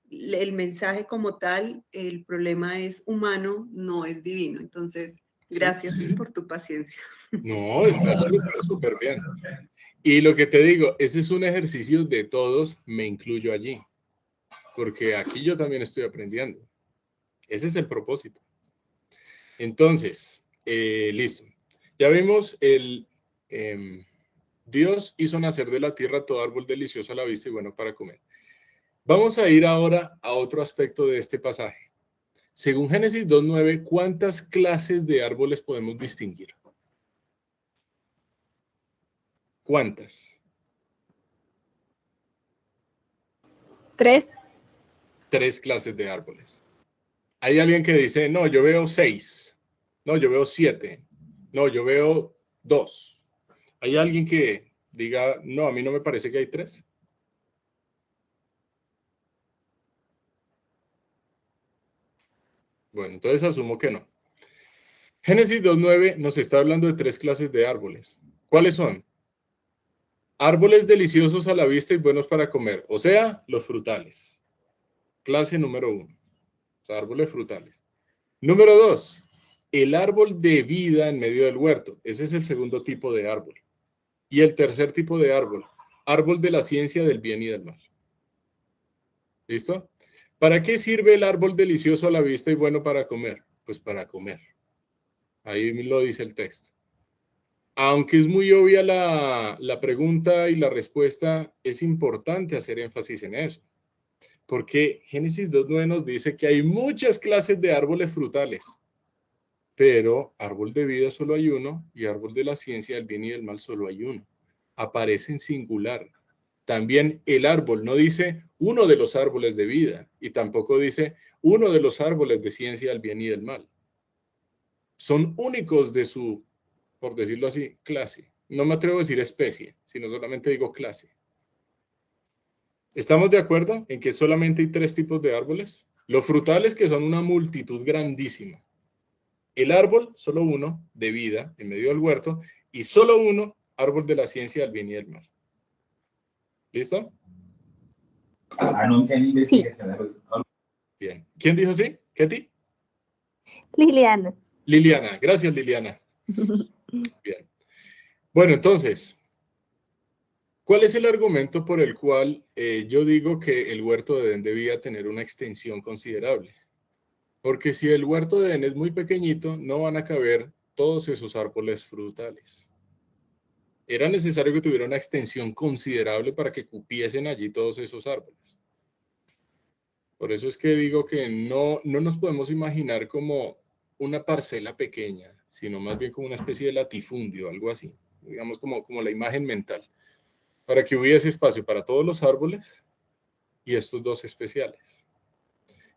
el mensaje como tal, el problema es humano, no es divino. Entonces, gracias por tu paciencia. No, está súper bien. Y lo que te digo, ese es un ejercicio de todos, me incluyo allí, porque aquí yo también estoy aprendiendo. Ese es el propósito. Entonces, listo. Ya vimos Dios hizo nacer de la tierra todo árbol delicioso a la vista y bueno para comer. Vamos a ir ahora a otro aspecto de este pasaje. Según Génesis 2:9, ¿cuántas clases de árboles podemos distinguir? ¿Cuántas? 3. 3 clases de árboles. Hay alguien que dice, no, yo veo 6. No, yo veo 7. No, yo veo 2. ¿Hay alguien que diga, no, a mí no me parece que hay 3? Bueno, entonces asumo que no. Génesis 2:9 nos está hablando de 3 clases de árboles. ¿Cuáles son? Árboles deliciosos a la vista y buenos para comer, o sea, los frutales. Clase número 1, o sea, árboles frutales. Número 2, el árbol de vida en medio del huerto. Ese es el segundo tipo de árbol. Y el tercer tipo de árbol, árbol de la ciencia del bien y del mal. ¿Listo? ¿Para qué sirve el árbol delicioso a la vista y bueno para comer? Pues para comer. Ahí lo dice el texto. Aunque es muy obvia la pregunta y la respuesta, es importante hacer énfasis en eso. Porque Génesis 2:9 nos dice que hay muchas clases de árboles frutales, pero árbol de vida solo hay uno y árbol de la ciencia del bien y del mal solo hay uno. Aparece en singular. También el árbol no dice uno de los árboles de vida y tampoco dice uno de los árboles de ciencia del bien y del mal. Son únicos de su, por decirlo así, clase. No me atrevo a decir especie, sino solamente digo clase. ¿Estamos de acuerdo en que solamente hay 3 tipos de árboles? Los frutales, que son una multitud grandísima. El árbol, solo uno, de vida, en medio del huerto, y solo uno, árbol de la ciencia del bien y del mal. ¿Listo? Sí. Bien. ¿Quién dijo sí? ¿Ketty? Liliana. Liliana. Gracias, Liliana. Bien. Bueno, entonces, ¿cuál es el argumento por el cual yo digo que el huerto de Edén debía tener una extensión considerable? Porque si el huerto de Edén es muy pequeñito, no van a caber todos esos árboles frutales. Era necesario que tuviera una extensión considerable para que cupiesen allí todos esos árboles. Por eso es que digo que no nos podemos imaginar como una parcela pequeña, sino más bien como una especie de latifundio, algo así, digamos como la imagen mental, para que hubiese espacio para todos los árboles y estos 2 especiales.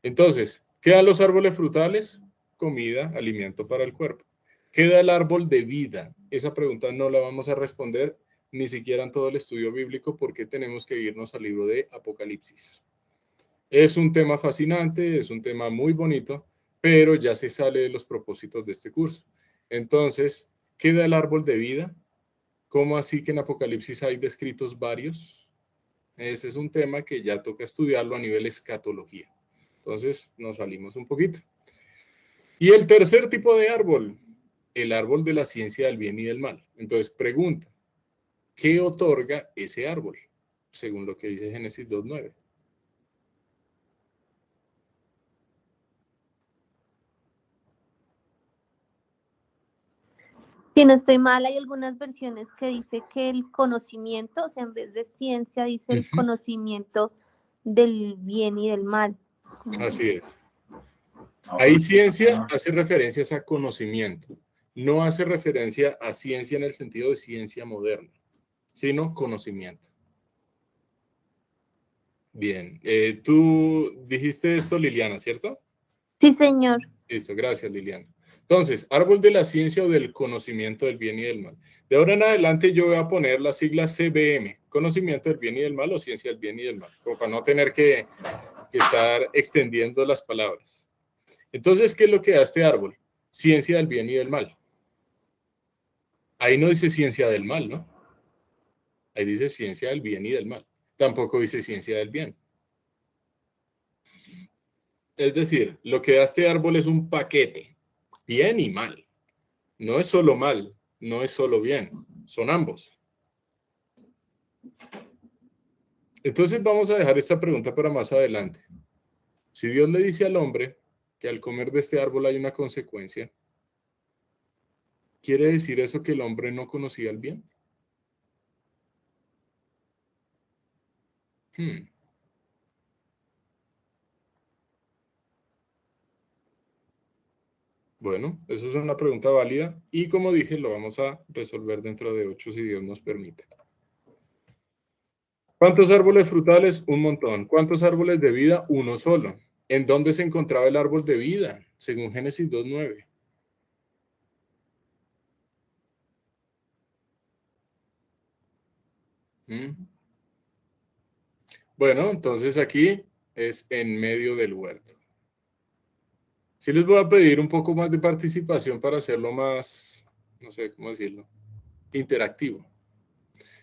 Entonces, ¿qué dan los árboles frutales? Comida, alimento para el cuerpo. ¿Qué da el árbol de vida? Esa pregunta no la vamos a responder ni siquiera en todo el estudio bíblico porque tenemos que irnos al libro de Apocalipsis. Es un tema fascinante, es un tema muy bonito, pero ya se sale de los propósitos de este curso. Entonces, ¿qué da el árbol de vida? ¿Cómo así que en Apocalipsis hay descritos varios? Ese es un tema que ya toca estudiarlo a nivel escatología. Entonces, nos salimos un poquito. Y el tercer tipo de árbol, el árbol de la ciencia del bien y del mal. Entonces, pregunta, ¿qué otorga ese árbol? Según lo que dice Génesis 2:9. Si no estoy mal, hay algunas versiones que dice que el conocimiento, o sea, en vez de ciencia, dice el conocimiento del bien y del mal. Así es. Ahí ciencia hace referencias a conocimiento, no hace referencia a ciencia en el sentido de ciencia moderna, sino conocimiento. Bien, tú dijiste esto, Liliana, ¿cierto? Sí, señor. Listo, gracias, Liliana. Entonces, árbol de la ciencia o del conocimiento del bien y del mal. De ahora en adelante yo voy a poner la sigla CBM, conocimiento del bien y del mal o ciencia del bien y del mal, como para no tener que estar extendiendo las palabras. Entonces, ¿qué es lo que da este árbol? Ciencia del bien y del mal. Ahí no dice ciencia del mal, ¿no? Ahí dice ciencia del bien y del mal. Tampoco dice ciencia del bien. Es decir, lo que da este árbol es un paquete, bien y mal. No es solo mal, no es solo bien, son ambos. Entonces vamos a dejar esta pregunta para más adelante. Si Dios le dice al hombre que al comer de este árbol hay una consecuencia, ¿quiere decir eso que el hombre no conocía el bien? Bueno, eso es una pregunta válida y como dije, lo vamos a resolver dentro de 8 si Dios nos permite. ¿Cuántos árboles frutales? Un montón. ¿Cuántos árboles de vida? Uno solo. ¿En dónde se encontraba el árbol de vida? Según Génesis 2:9. Bueno, entonces aquí es en medio del huerto. Sí les voy a pedir un poco más de participación para hacerlo más, no sé cómo decirlo, interactivo.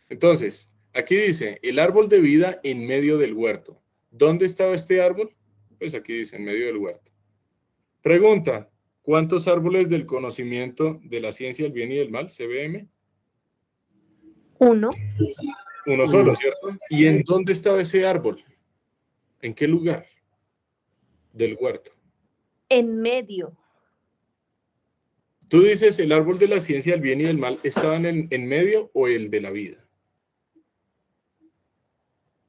Entonces, aquí dice, el árbol de vida en medio del huerto. ¿Dónde estaba este árbol? Pues aquí dice, en medio del huerto. Pregunta, ¿Cuántos árboles del conocimiento de la ciencia del bien y del mal, CBM? 1. Uno solo, ¿cierto? ¿Y en dónde estaba ese árbol? ¿En qué lugar del huerto? En medio. Tú dices, ¿el árbol de la ciencia del bien y del mal estaban en medio o el de la vida?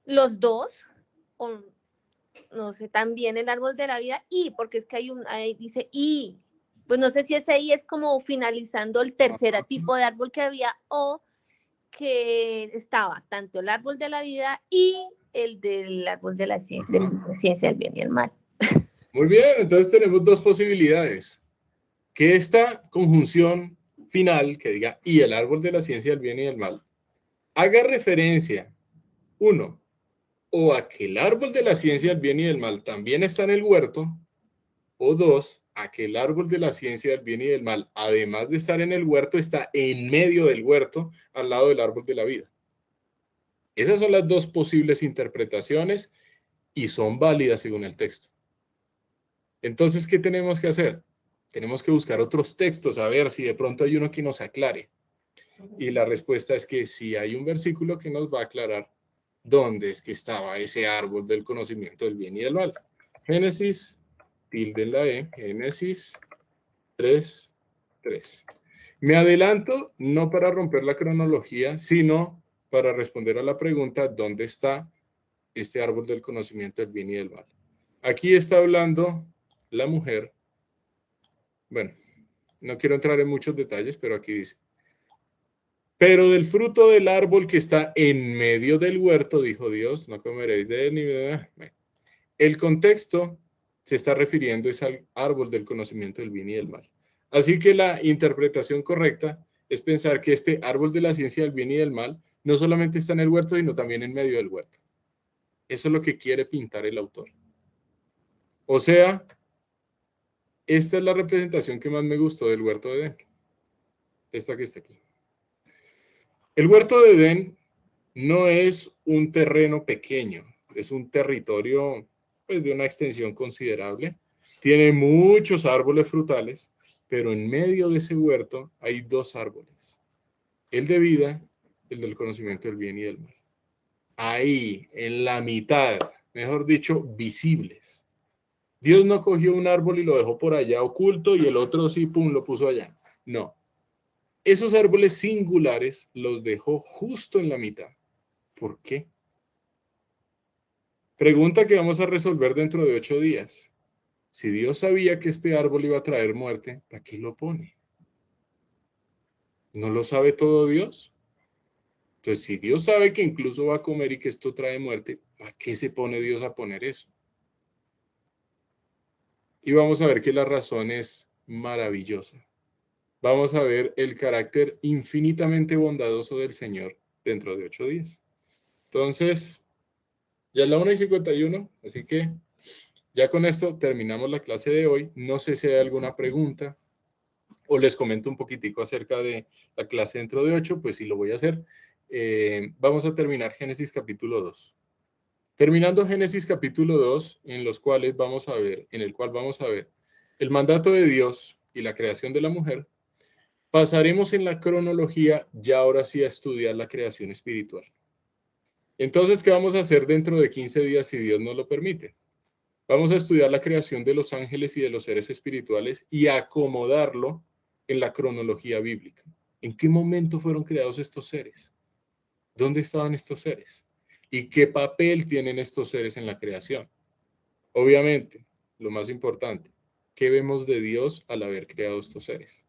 Los dos. O, no sé, también el árbol de la vida y, porque es que ahí dice y. Pues no sé si ese y es como finalizando el tercer tipo de árbol que había o que estaba tanto el árbol de la vida y el del árbol de la ciencia del bien y el mal. Muy bien, entonces tenemos dos posibilidades. Que esta conjunción final, que diga, y el árbol de la ciencia del bien y del mal, haga referencia, uno, o a que el árbol de la ciencia del bien y del mal también está en el huerto, o dos, a que el árbol de la ciencia del bien y del mal, además de estar en el huerto, está en medio del huerto, al lado del árbol de la vida. Esas son las dos posibles interpretaciones y son válidas según el texto. Entonces, ¿qué tenemos que hacer? Tenemos que buscar otros textos a ver si de pronto hay uno que nos aclare. Y la respuesta es que sí hay un versículo que nos va a aclarar dónde es que estaba ese árbol del conocimiento del bien y del mal. Génesis, tilde en la E, Génesis 3:3. Me adelanto no para romper la cronología, sino para responder a la pregunta, ¿dónde está este árbol del conocimiento del bien y del mal? Aquí está hablando la mujer. Bueno, no quiero entrar en muchos detalles, pero aquí dice, pero del fruto del árbol que está en medio del huerto, dijo Dios, no comeréis de él ni de... Bueno, el contexto se está refiriendo es al árbol del conocimiento del bien y del mal. Así que la interpretación correcta es pensar que este árbol de la ciencia del bien y del mal no solamente está en el huerto, sino también en medio del huerto. Eso es lo que quiere pintar el autor. O sea, esta es la representación que más me gustó del huerto de Edén. Esta que está aquí. El huerto de Edén no es un terreno pequeño, es un territorio pues, de una extensión considerable. Tiene muchos árboles frutales, pero en medio de ese huerto hay dos árboles. El de vida, el del conocimiento del bien y del mal. Ahí, en la mitad, mejor dicho, visibles. Dios no cogió un árbol y lo dejó por allá oculto y el otro sí, pum, lo puso allá. No. Esos árboles singulares los dejó justo en la mitad. ¿Por qué? Pregunta que vamos a resolver dentro de 8 días. Si Dios sabía que este árbol iba a traer muerte, ¿para qué lo pone? ¿No lo sabe todo Dios? Entonces, si Dios sabe que incluso va a comer y que esto trae muerte, ¿para qué se pone Dios a poner eso? Y vamos a ver que la razón es maravillosa. Vamos a ver el carácter infinitamente bondadoso del Señor dentro de 8 días. Entonces, ya es la 1:51, así que ya con esto terminamos la clase de hoy. No sé si hay alguna pregunta o les comento un poquitico acerca de la clase dentro de 8, pues sí lo voy a hacer. Vamos a terminar Génesis capítulo 2. Terminando Génesis capítulo 2, en el cual vamos a ver el mandato de Dios y la creación de la mujer, pasaremos en la cronología ya ahora sí a estudiar la creación espiritual. Entonces, ¿qué vamos a hacer dentro de 15 días si Dios nos lo permite? Vamos a estudiar la creación de los ángeles y de los seres espirituales y acomodarlo en la cronología bíblica. ¿En qué momento fueron creados estos seres? ¿Dónde estaban estos seres? ¿Y qué papel tienen estos seres en la creación? Obviamente, lo más importante, ¿qué vemos de Dios al haber creado estos seres?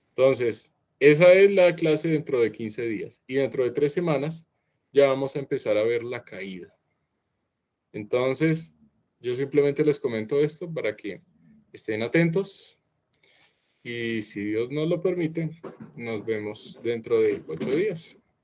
Entonces, esa es la clase dentro de 15 días. Y dentro de 3 semanas ya vamos a empezar a ver la caída. Entonces, yo simplemente les comento esto para que estén atentos. Y si Dios nos lo permite, nos vemos dentro de 8 días.